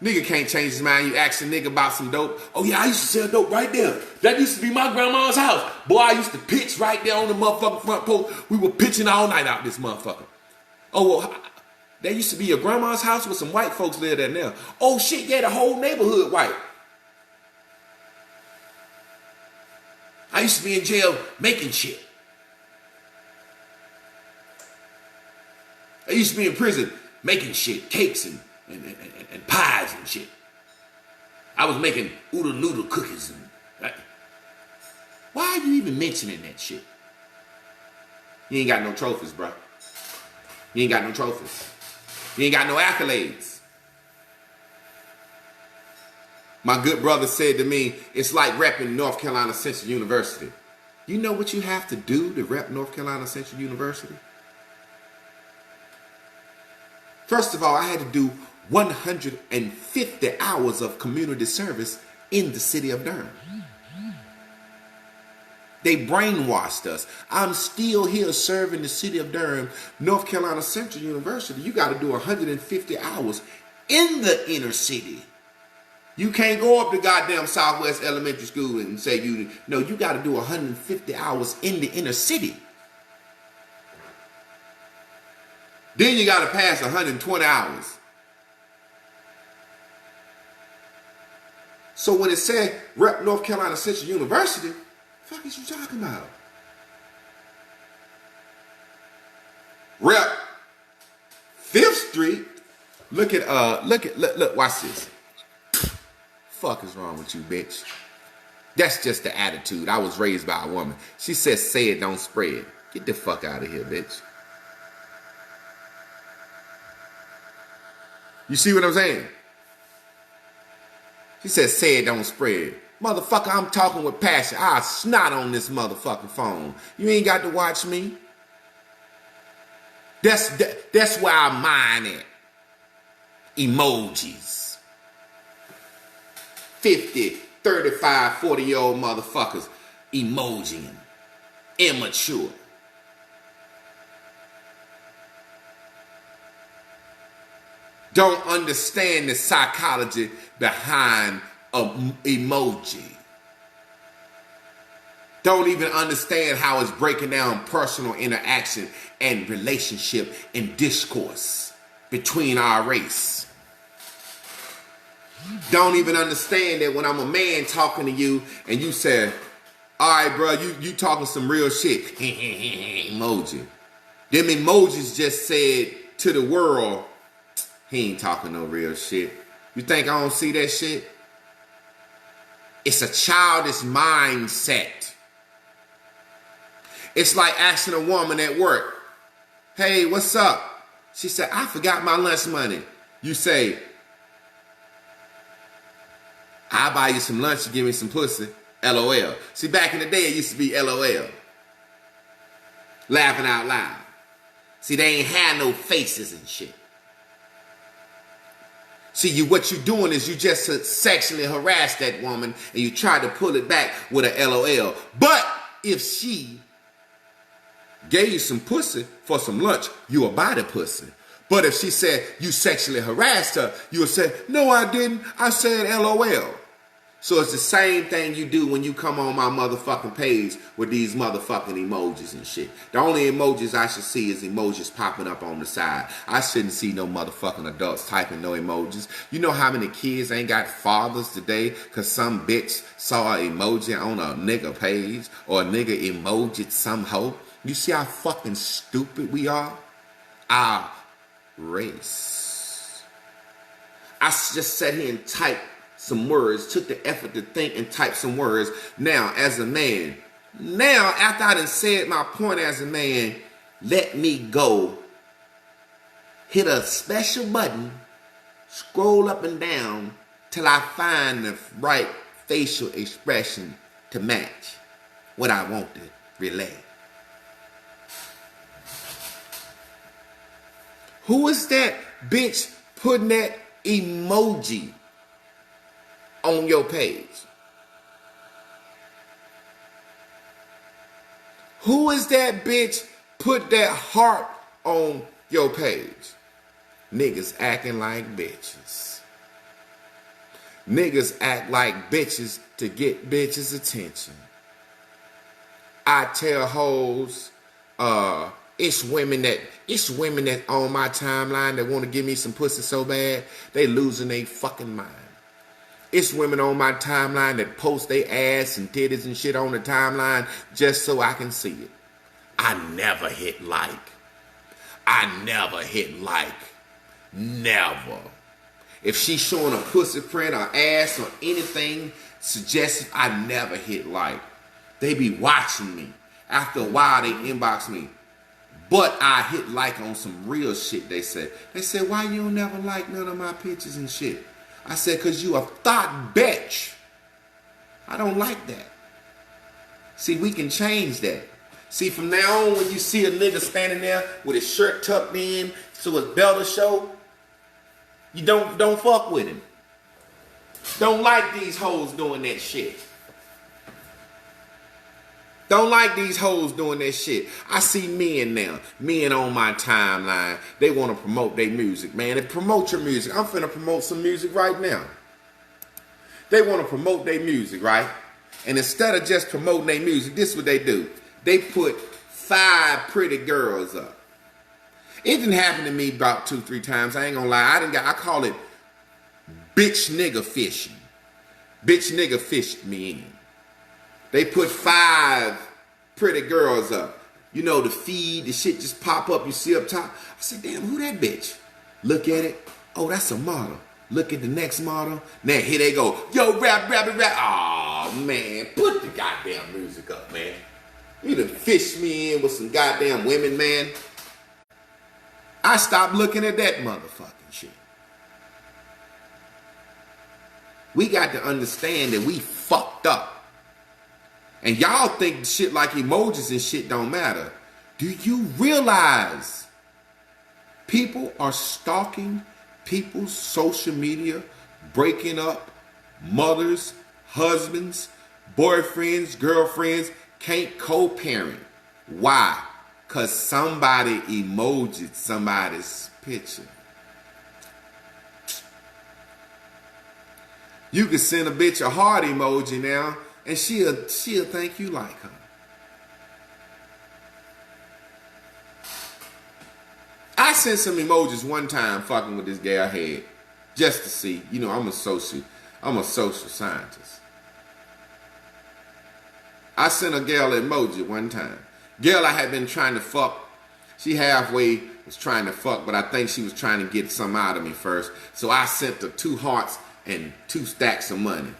nigga can't change his mind. You ask a nigga about some dope. Oh yeah, I used to sell dope right there. That used to be my grandma's house. Boy, I used to pitch right there on the motherfucking front porch. We were pitching all night out this motherfucker. Oh, well, that used to be your grandma's house with some white folks live there now. Oh shit, yeah, the whole neighborhood white. I used to be in jail making shit. I used to be in prison making shit, cakes and pies and shit. I was making oodle noodle cookies. Why are you even mentioning that shit? You ain't got no trophies, bro. You ain't got no trophies. You ain't got no accolades. My good brother said to me, it's like repping North Carolina Central University. You know what you have to do to rep North Carolina Central University? First of all, I had to do 150 hours of community service in the city of Durham. They brainwashed us. I'm still here serving the city of Durham, North Carolina Central University. You got to do 150 hours in the inner city. You can't go up to goddamn Southwest Elementary School and say you got to do 150 hours in the inner city. Then you got to pass 120 hours. So when it said rep North Carolina Central University, the fuck is you talking about? Rep 5th Street. Look, watch this. Fuck is wrong with you, bitch? That's just the attitude. I was raised by a woman. She says, say it, don't spread. Get the fuck out of here, bitch. You see what I'm saying? She says, say it, don't spread. Motherfucker, I'm talking with passion. I'll snot on this motherfucking phone. You ain't got to watch me. That's where I mine at. Emojis. 50, 35, 40-year-old motherfuckers emojiing. Immature. Don't understand the psychology behind emoji. Don't even understand how it's breaking down personal interaction and relationship and discourse between our race. Don't even understand that when I'm a man talking to you and you say, all right, bro, you talking some real shit. Emoji. Them emojis just said to the world, he ain't talking no real shit. You think I don't see that shit? It's a childish mindset. It's like asking a woman at work, hey, what's up? She said, I forgot my lunch money. You say, I'll buy you some lunch, you give me some pussy. LOL. See, back in the day, it used to be LOL. Laughing out loud. See, they ain't had no faces and shit. See, what you doing is you just sexually harass that woman and you try to pull it back with a LOL. But if she gave you some pussy for some lunch, you will buy the pussy. But if she said you sexually harassed her, you would say, no, I didn't. I said LOL. So it's the same thing you do when you come on my motherfucking page with these motherfucking emojis and shit. The only emojis I should see is emojis popping up on the side. I shouldn't see no motherfucking adults typing no emojis. You know how many kids ain't got fathers today because some bitch saw an emoji on a nigga page or a nigga emojied some hoe? You see how fucking stupid we are? Our race. I just sat here and typed some words, took the effort to think and type some words. Now, as a man, after I done said my point as a man, let me go, hit a special button, scroll up and down till I find the right facial expression to match what I want to relay. Who is that bitch putting that emoji on your page? Who is that bitch put that heart on your page? Niggas acting like bitches. Niggas act like bitches to get bitches' attention. I tell hoes, it's women that on my timeline that want to give me some pussy so bad, they losing their fucking mind. It's women on my timeline that post their ass and titties and shit on the timeline just so I can see it. I never hit like. Never. If she's showing a pussy print or ass or anything suggestive, I never hit like. They be watching me. After a while, they inbox me. But I hit like on some real shit, they said. They said, why you don't never like none of my pictures and shit? I said, because you a thought bitch. I don't like that. See, we can change that. See, from now on, when you see a nigga standing there with his shirt tucked in so his belt will show, you don't fuck with him. Don't like these hoes doing that shit. Don't like these hoes doing that shit. I see men now. Men on my timeline. They want to promote their music, man. They promote your music. I'm finna promote some music right now. They want to promote their music, right? And instead of just promoting their music, this is what they do. They put 5 pretty girls up. It didn't happen to me about 2-3 times. I ain't gonna lie. I call it bitch nigga fishing. Bitch nigga fished me in. They put 5 pretty girls up. You know, the feed, the shit just pop up. You see up top. I said, damn, who that bitch? Look at it. Oh, that's a model. Look at the next model. Now, here they go. Yo, rap. Oh, man. Put the goddamn music up, man. You done fished me in with some goddamn women, man. I stopped looking at that motherfucking shit. We got to understand that we fucked up. And y'all think shit like emojis and shit don't matter. Do you realize people are stalking people's social media, breaking up, mothers, husbands, boyfriends, girlfriends, can't co-parent. Why? Because somebody emojid somebody's picture. You can send a bitch a heart emoji now, and she'll think you like her. I sent some emojis one time fucking with this gal head, just to see. You know, I'm a social scientist. I sent a girl an emoji one time. Girl I had been trying to fuck. She halfway was trying to fuck, but I think she was trying to get some out of me first. So I sent her 2 hearts and 2 stacks of money.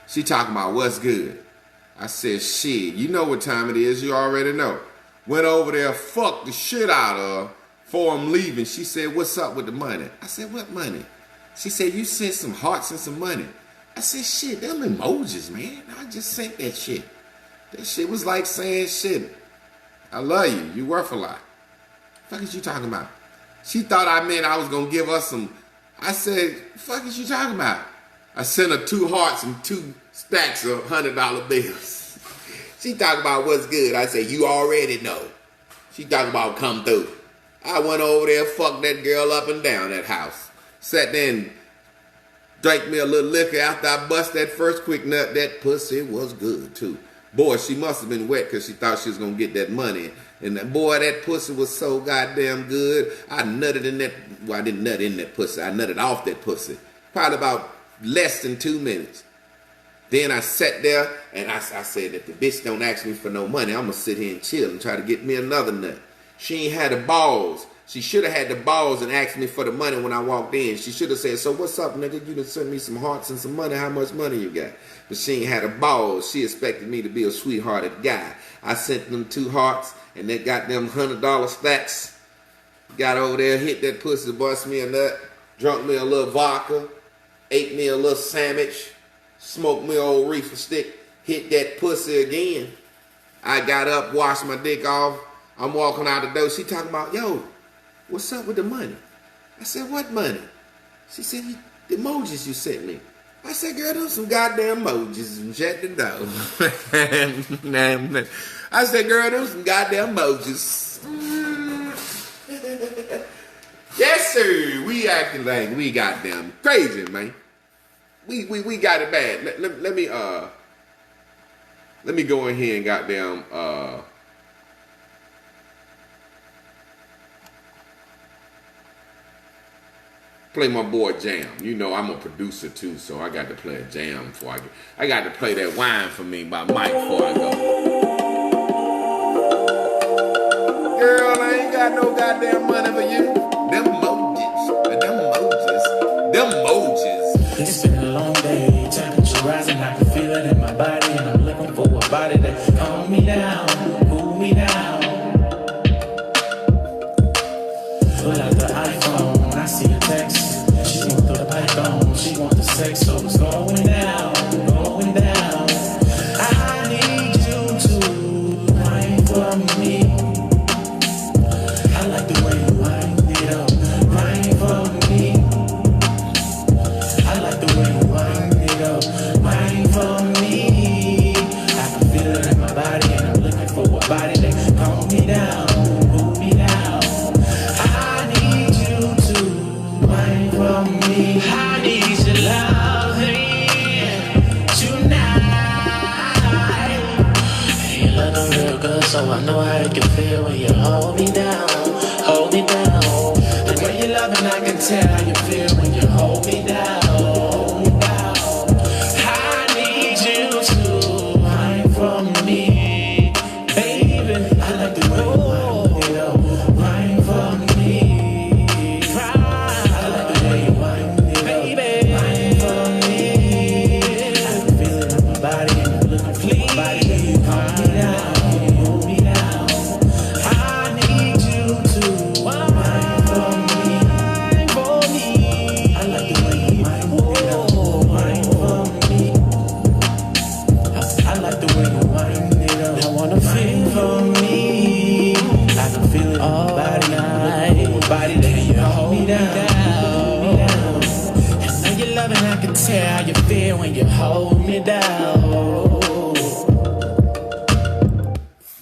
She talking about what's good. I said, shit, you know what time it is. You already know. Went over there, fucked the shit out of her before I'm leaving. She said, what's up with the money? I said, what money? She said, you sent some hearts and some money. I said, shit, them emojis, man. I just sent that shit. That shit was like saying, shit, I love you. You worth a lot. Fuck is you talking about? She thought I meant I was going to give her some. I said, fuck is you talking about? I sent her 2 hearts and 2 stacks of $100 bills. She talking about what's good. I said, you already know. She talking about come through. I went over there, fucked that girl up and down that house. Sat there and drank me a little liquor after I bust that first quick nut. That pussy was good too. Boy, she must have been wet because she thought she was going to get that money. And boy, that pussy was so goddamn good. I nutted in that. Well, I didn't nut in that pussy. I nutted off that pussy. Probably about less than 2 minutes. Then I sat there and I said, if the bitch don't ask me for no money, I'm going to sit here and chill and try to get me another nut. She ain't had the balls. She should have had the balls and asked me for the money when I walked in. She should have said, so what's up, nigga? You done sent me some hearts and some money. How much money you got? But she ain't had the balls. She expected me to be a sweethearted guy. I sent them 2 hearts and they got them $100 stacks. Got over there, hit that pussy, bust me a nut, drunk me a little vodka, ate me a little sandwich, smoked me an old reefer stick, hit that pussy again. I got up, washed my dick off. I'm walking out the door. She talking about, yo, what's up with the money? I said, what money? She said, the emojis you sent me. I said, girl, those some goddamn emojis and shut the door. I said, girl, those some goddamn emojis. Yes, sir. We acting like we goddamn crazy, man. We got it bad. Let me go in here and goddamn play my boy Jam. You know I'm a producer too, so I got to play a jam before I got to play that Wine for Me by Mike before I go. Girl, I ain't got no goddamn money for you. Them emojis. It's been a long day, temperature rising, I can feel it in my body, and I'm looking for a body that calm me down, cool me down. Pull out the iPhone, I see a text. She went through the python, she want the sex, so it's going down, going down. I need you to wine for me. I like the way you wind it up, wine for me. I like the way you wind it up, wine for me. I can feel it in my body, and I'm looking for a body that can calm me down, cool me down. I need you to wine for me. I need your loving tonight. You looking real good, so I know how it can feel when you hold me down, hold me down. The way you love and I can tell how you feel when you hold me down, hold me down. I need you to wine for me, baby. I like the way you wind it up, wine for me. I like the way you wind it up, baby, wine for me. I can feel it in my body, and I'm looking for my body that you calm me down, hold me down. I need you to wine for me, for me. I like the way you wind it up, wine for me. I like the way you wind it up. I wanna feel for me. I can feel it in my body, body that you hold me down, hold me down. I know you love and I can tell how you feel when you hold me down.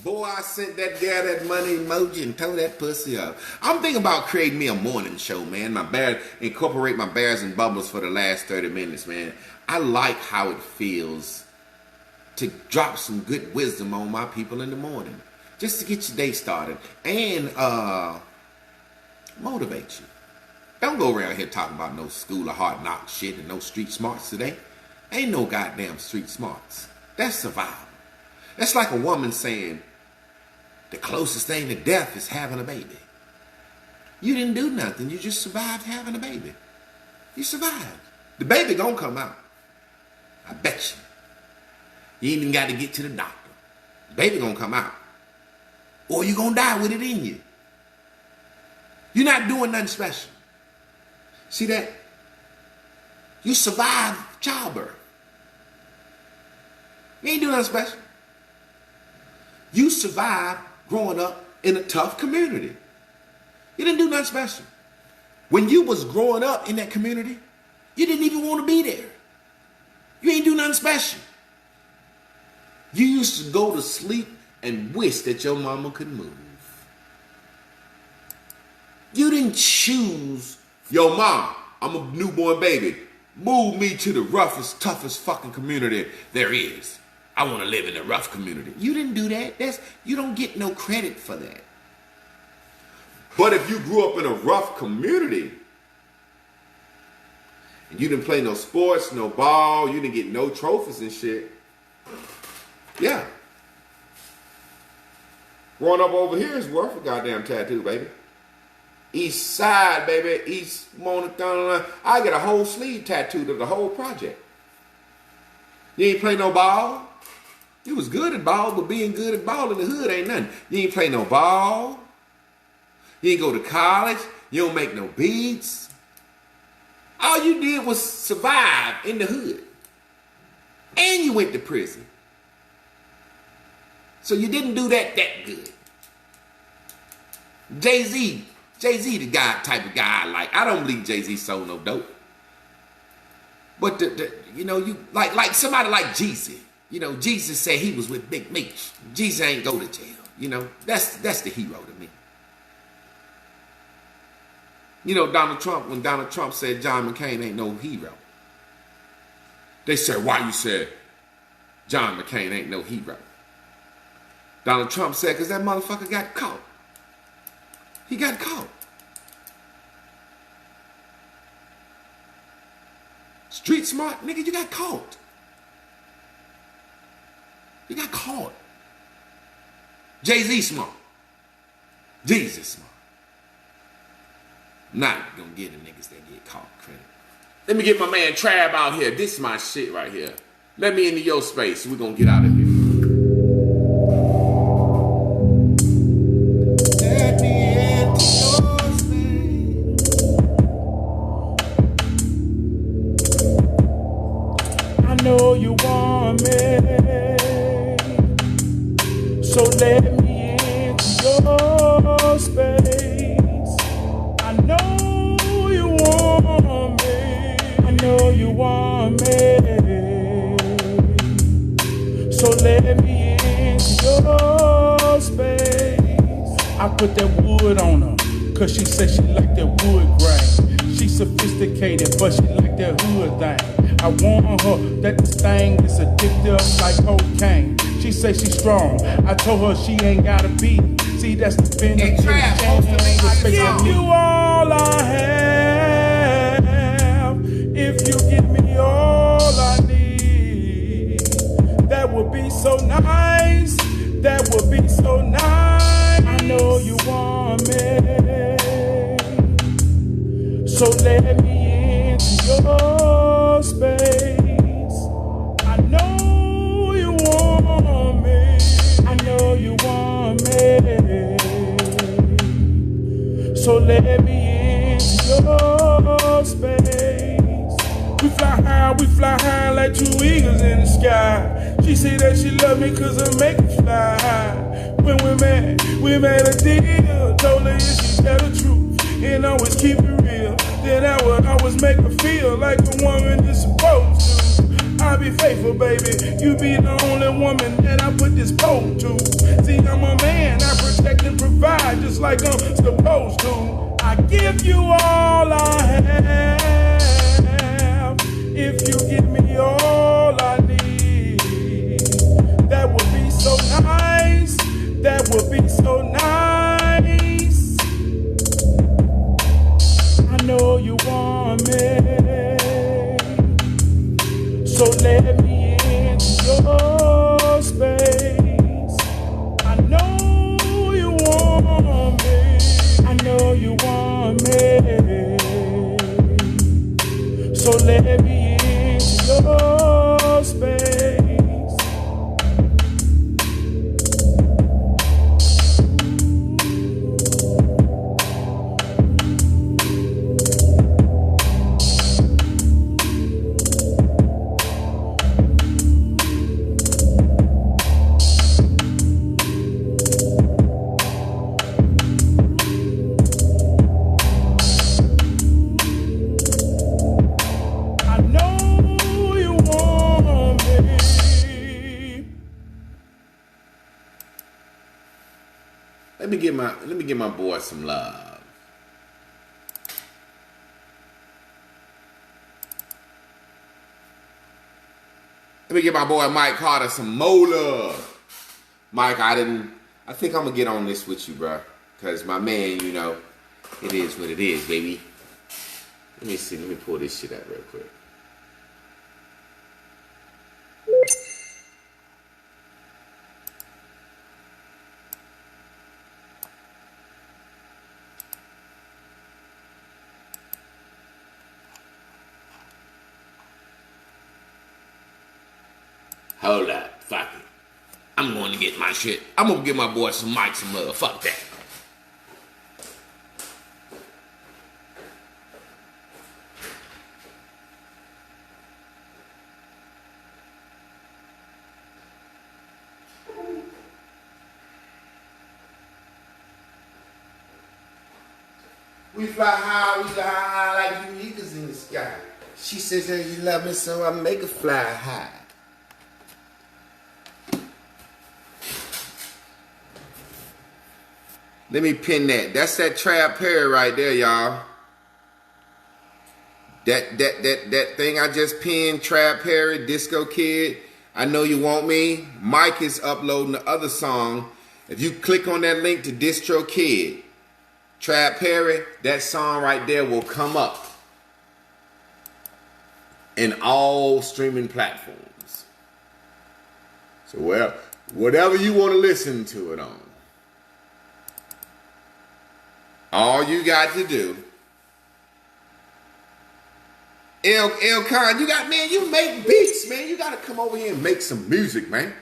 Boy, I sent that girl that money emoji and tore that pussy up. I'm thinking about creating me a morning show, man. Incorporate my bears and bubbles for the last 30 minutes, man. I like how it feels to drop some good wisdom on my people in the morning. Just to get your day started and motivate you. Don't go around here talking about no school of hard knock shit and no street smarts today. Ain't no goddamn street smarts. That's survival. That's like a woman saying the closest thing to death is having a baby. You didn't do nothing. You just survived having a baby. You survived. The baby gonna come out. I bet you. You ain't even got to get to the doctor. The baby gonna come out. Or you gonna die with it in you. You're not doing nothing special. See that? You survived childbirth. You ain't doing nothing special. You survived growing up in a tough community. You didn't do nothing special. When you was growing up in that community, you didn't even want to be there. You ain't do nothing special. You used to go to sleep and wish that your mama could move. You didn't choose, yo mom, I'm a newborn baby. Move me to the roughest, toughest fucking community there is. I want to live in a rough community. You didn't do that. You don't get no credit for that. But if you grew up in a rough community and you didn't play no sports, no ball, you didn't get no trophies and shit, yeah. Growing up over here is worth a goddamn tattoo, baby. East side, baby. East Monathon. I get a whole sleeve tattooed of the whole project. You ain't play no ball. You was good at ball, but being good at ball in the hood ain't nothing. You ain't play no ball. You ain't go to college. You don't make no beats. All you did was survive in the hood. And you went to prison. So you didn't do that good. Jay-Z the guy, type of guy I like. I don't believe Jay-Z sold no dope. But you like somebody like Jeezy. You know, Jesus said he was with Big Meech. Jesus ain't go to jail. You know, that's the hero to me. You know, when Donald Trump said John McCain ain't no hero. They said, why you said John McCain ain't no hero? Donald Trump said, because that motherfucker got caught. He got caught. Street smart, nigga, you got caught. You got caught. Jay-Z smart. Jesus smart. Not gonna give the niggas that get caught credit. Let me get my man Trav out here. This is my shit right here. Let me into your space. We're gonna get out of here. Let me into your space. I know you want me. So let me into your space. I know you want me. I know you want me. So let me into your space. I put that wood on her, cause she said she like that wood grain. She sophisticated, but she like that hood thing. I warn her that this thing is addictive like cocaine. She say she's strong. I told her she ain't gotta be. See, that's the benefit. Give you all I have. If you give me all I need, that would be so nice. That would be so nice. I know you want me. So let me into your space. I know you want me. I know you want me. So let me into your space. We fly high like two eagles in the sky. She say that she love me cause I make her fly high. When we made a deal. Told her if she tell the truth and always keep it real, then I would always make her feel like a woman is supposed to. I be be faithful, baby. You be the only woman that I put this pole to. See, I'm a man, I protect and provide just like I'm supposed to. I give you all I have. If you give me all I need, that would be so nice. That would be so nice. I know you want me, so let me into your space. I know you want me. I know you want me, so let me into your space. Let me give my boy some love. Let me give my boy Mike Carter some more love. Mike, I think I'm gonna get on this with you, bro. Cause my man, you know, it is what it is, baby. Let me see, let me pull this shit out real quick. Hold up, fuck it. I'm going to get my shit. I'm going to give my boy some Mike some love. Fuck that. We fly high like you niggas in the sky. She says that you love me, so I make her fly high. Let me pin that. That's that Trap Perry right there, y'all. That thing I just pinned, Trap Perry, Disco Kid, I Know You Want Me. Mike is uploading the other song. If you click on that link to Distro Kid, Trap Perry, that song right there will come up in all streaming platforms. So, well, whatever you want to listen to it on. All you got to do, El Khan, you got, man, you make beats, man. You got to come over here and make some music, man.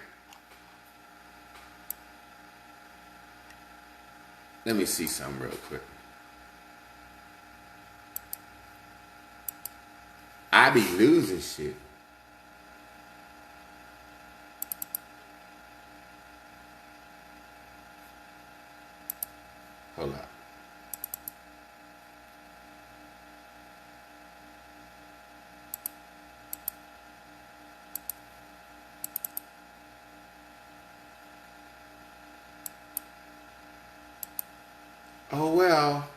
Let me see something real quick. I be losing shit. Hold up. Oh, well.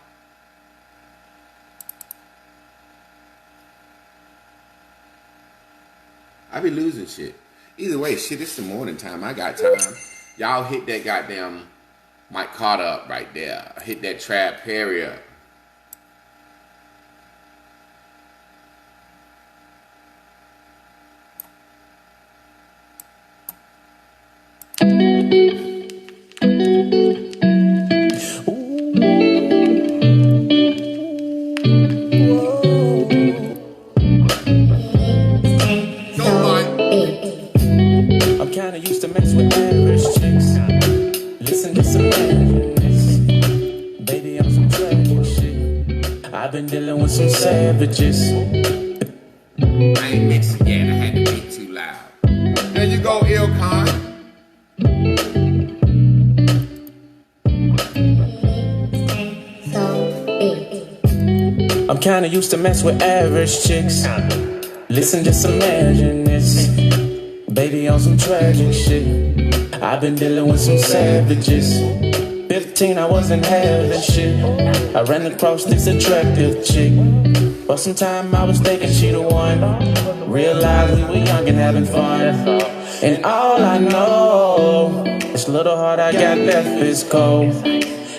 I be losing shit. Either way, shit, it's the morning time. I got time. Y'all hit that goddamn Mike Carter up right there. Hit that Trap Perry up. Some savages. I ain't mixing yet. I had to be too loud. There you go, Il Khan. I'm kinda used to mess with average chicks. Listen, just imagine this. Baby on some tragic shit. I've been dealing with some savages. 15, I wasn't having shit. I ran across this attractive chick. For some time I was thinking she the one. Realized we were young and having fun. And all I know, this little heart I got left is cold.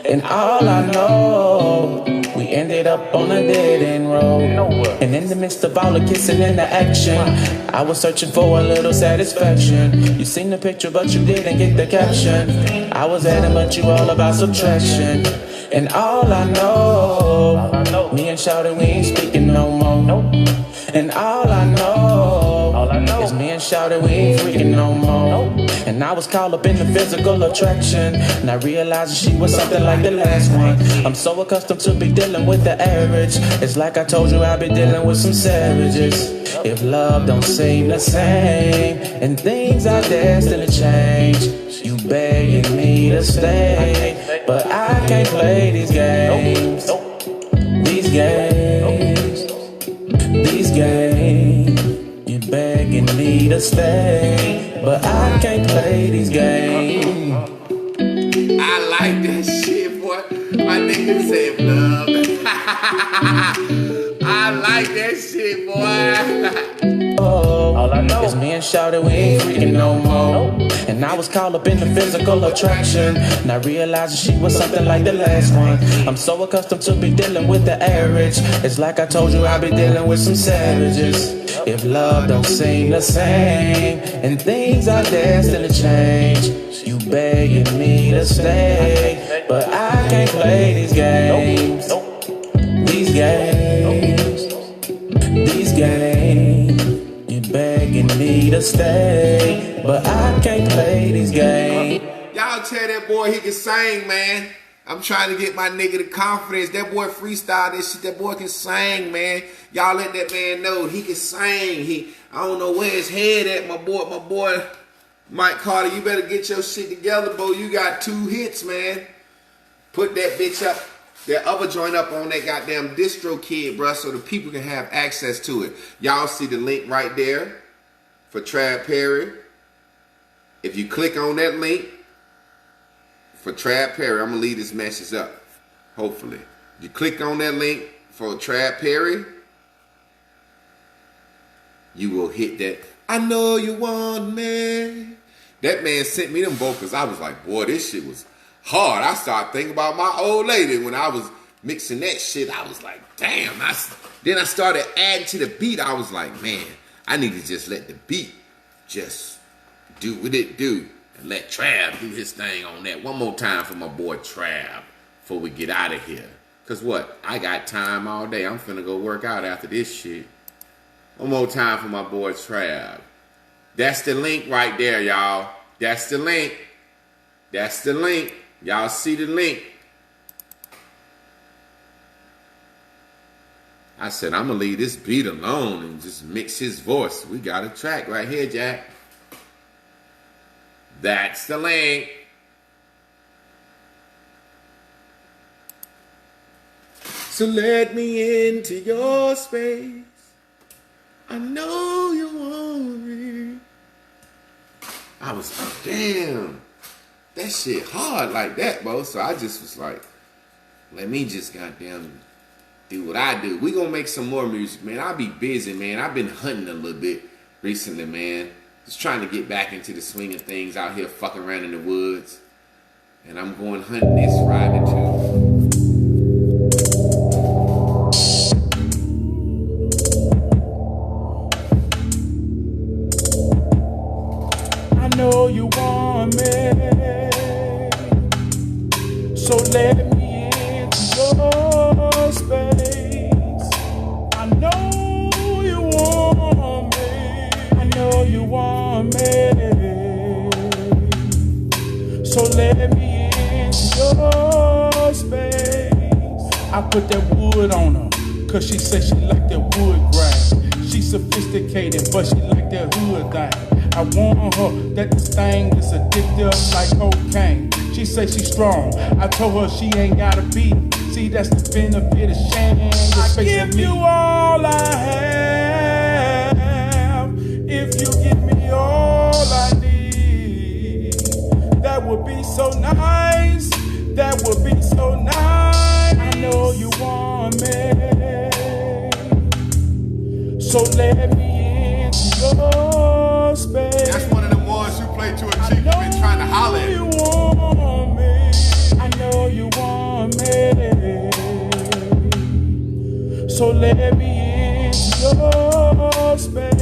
And all I know, we ended up on a dead end road. And in the midst of all the kissing and the action, I was searching for a little satisfaction. You seen the picture but you didn't get the caption. I was adding but you all about subtraction. And all I know, me and Shawty, we ain't speaking no more. And all I know is me and Shawty, we ain't freaking no more. And I was caught up in the physical attraction, and I realized she was something like the last one. I'm so accustomed to be dealing with the average. It's like I told you, I be dealing with some savages. If love don't seem the same, and things are destined to change, you begging me to stay, but I can't play these games. These games. These games. You begging me to stay, but I can't play these games. I like that shit, boy. My nigga said love. I like that shit, boy. All I know is me and Shawty, we ain't freaking no more. And I was caught up in the physical attraction, and I realized that she was something like the last one. I'm so accustomed to be dealing with the average. It's like I told you, I be dealing with some savages. If love don't seem the same, and things are destined to change, you begging me to stay, but I can't play these games. These games. These games. You begging me to stay, but I can't play these games. Y'all tell that boy he can sing, man. I'm trying to get my nigga the confidence. That boy freestyle this shit. That boy can sing, man. Y'all let that man know he can sing. I don't know where his head at, my boy Mike Carter. You better get your shit together, bro. You got 2 hits, man. Put that bitch up, that other joint up on that goddamn distro kid, bro, so the people can have access to it. Y'all see the link right there for Trav Perry. If you click on that link for Trav Perry, I'm gonna leave this message up, hopefully. You click on that link for Trav Perry, you will hit that. I know you want me. That man sent me them vocals. I was like, boy, this shit was hard. I started thinking about my old lady when I was mixing that shit. I was like, damn. Then I started adding to the beat. I was like, man, I need to just let the beat just do what it do and let Trav do his thing on that. One more time for my boy Trav before we get out of here. Cause what? I got time all day. I'm finna go work out after this shit. One more time for my boy Trav. That's the link right there, y'all. That's the link. That's the link. Y'all see the link. I said, I'm going to leave this beat alone and just mix his voice. We got a track right here, Jack. That's the link. So let me into your space. I know you want me. I was like, damn. That shit hard like that, bro. So I just was like, let me just goddamn do what I do. We gonna make some more music, man. I'll be busy, man. I've been hunting a little bit recently, man. Just trying to get back into the swing of things out here fucking around in the woods. And I'm going hunting this Friday too. I know you want me, so let me into your space. I know you want me, I know you want me, so let me into your space. I put that wood on her, cause she said she like that wood grain. She sophisticated, but she like that hood thing. I want her, that this thing is addictive like cocaine. She say she strong, I told her she ain't gotta be. See, that's the benefit of sharing the space. I give you all I have. So let me into your space. That's one of the ones you play to a chick you've been trying to holler at. You want me. I know you want me. So let me into your space.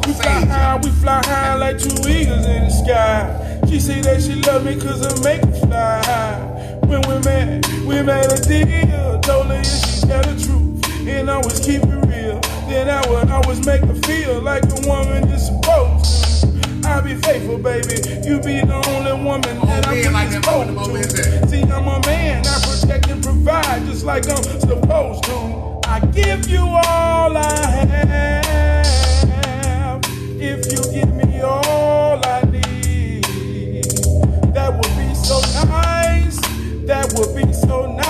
We fly high like two eagles in the sky. She say that she love me cause I make her fly high. When we made a deal. Told her if she tell the truth and always keep it real, then I would always make her feel like a woman is supposed to. I'll be faithful, baby. You be the only woman that I'm like supposed to. See, I'm a man. I protect and provide just like I'm supposed to. I give you all I have. If you give me all I need, that would be so nice. That would be so nice.